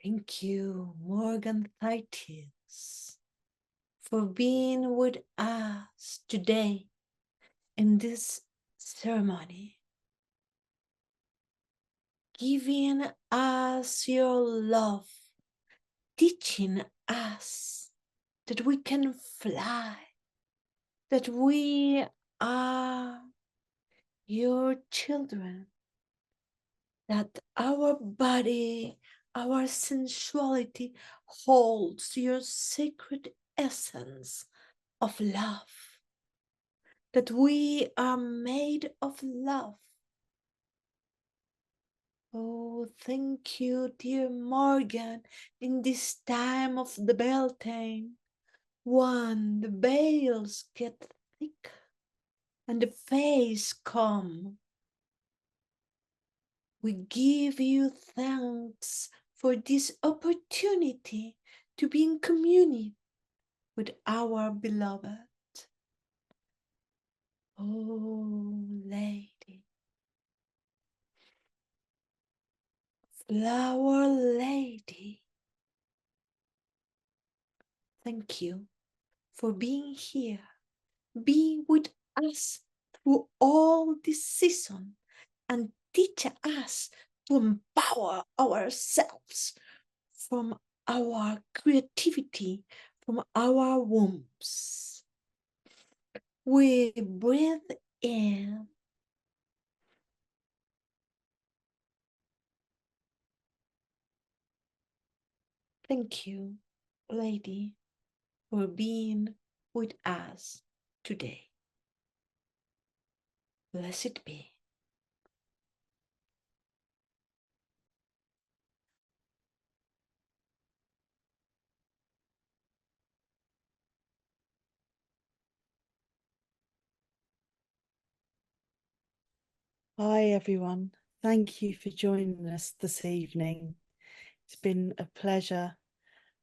Thank you, Morgan Titus, for being with us today in this ceremony, giving us your love, teaching us that we can fly, that we are your children, that our body, our sensuality holds your sacred essence of love, that we are made of love. Oh, thank you, dear Morgan, in this time of the Beltane, when the veils get thick and the face come. We give you thanks for this opportunity to be in communion with our beloved. Oh, Lady, Flower Lady, thank you for being here. Be with us through all this season and teach us to empower ourselves from our creativity, from our wombs. We breathe in. Thank you, Lady, for being with us today. Blessed be. Hi everyone, thank you for joining us this evening. It's been a pleasure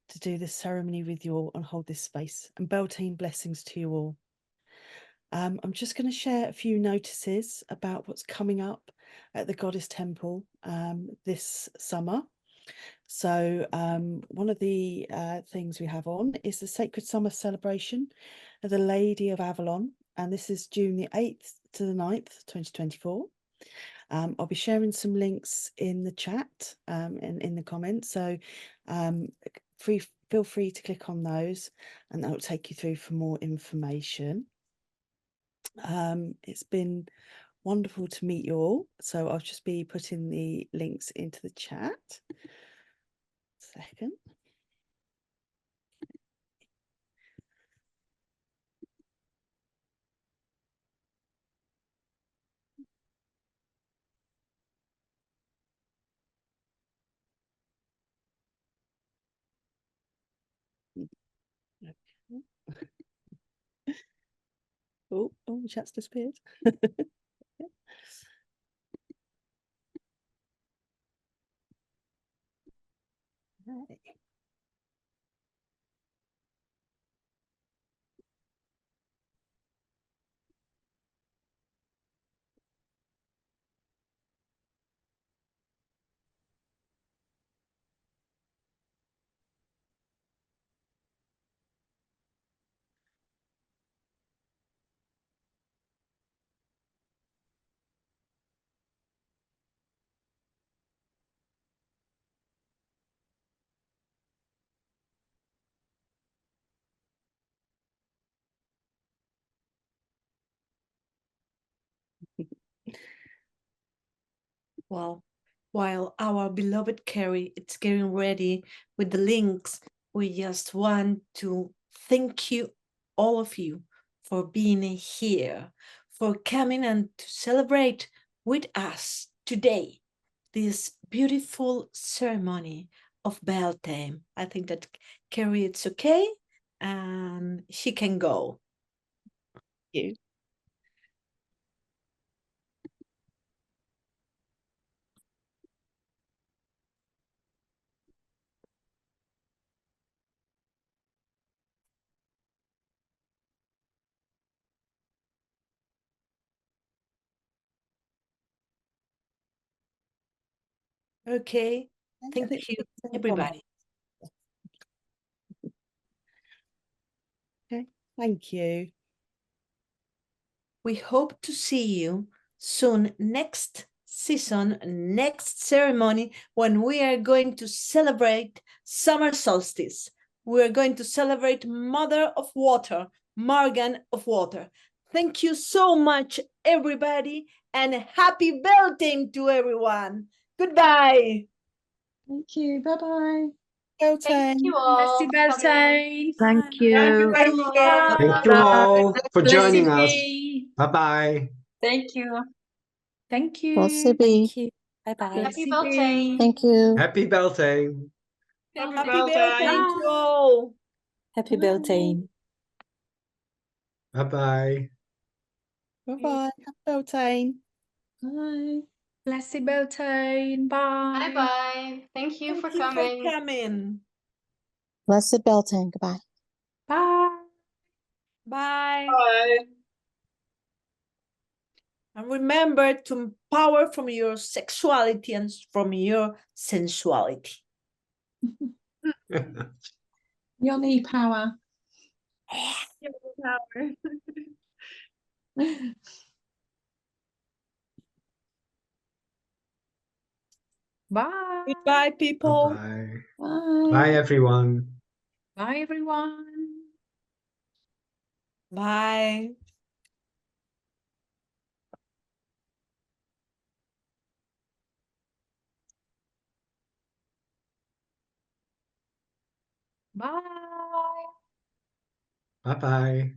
to do this ceremony with you all and hold this space, and Beltane blessings to you all. I'm just going to share a few notices about what's coming up at the Goddess Temple this summer. So one of the things we have on is the Sacred Summer Celebration of the Lady of Avalon, and this is June the 8th to the 9th, 2024. I'll be sharing some links in the chat and in the comments, so feel free to click on those and that will take you through for more information. It's been wonderful to meet you all, so I'll just be putting the links into the chat. Second. Oh, the chat's disappeared. Hey. Well, while our beloved Carrie is getting ready with the links, we just want to thank you, all of you, for being here, for coming and to celebrate with us today this beautiful ceremony of Beltane. I think that Carrie, it's okay, and she can go. Thank you. Okay. I Thank think you, it's in the everybody. Okay, thank you. We hope to see you soon next season, next ceremony, when we are going to celebrate summer solstice. We're going to celebrate Mother of Water, Morgan of Water. Thank you so much, everybody, and happy Beltane to everyone. Goodbye. Thank you. Bye-bye. Thank you Bless all you, for coming. Beltane. Thank Thank you. you very much. Thank you Bye. all for Bless you, joining us. B. Bye-bye. Thank you. Thank you. Thank you. Bye-bye. Bless Happy you, Beltane. B. Thank you. Happy Beltane. Happy Happy Beltane. Beltane to all. Happy Beltane. Bye-bye. Bye-bye. Happy Beltane. Bye. Bless you, Beltane. Bye. Bye-bye. Thank you for Thank you for coming. coming. Blessed Beltane. Goodbye. Bye. Bye. Bye. And remember to empower from your sexuality and from your sensuality. You'll need power. Bye. Goodbye, people. Bye-bye. Bye. Bye, everyone. Bye, everyone. Bye. Bye. Bye-bye.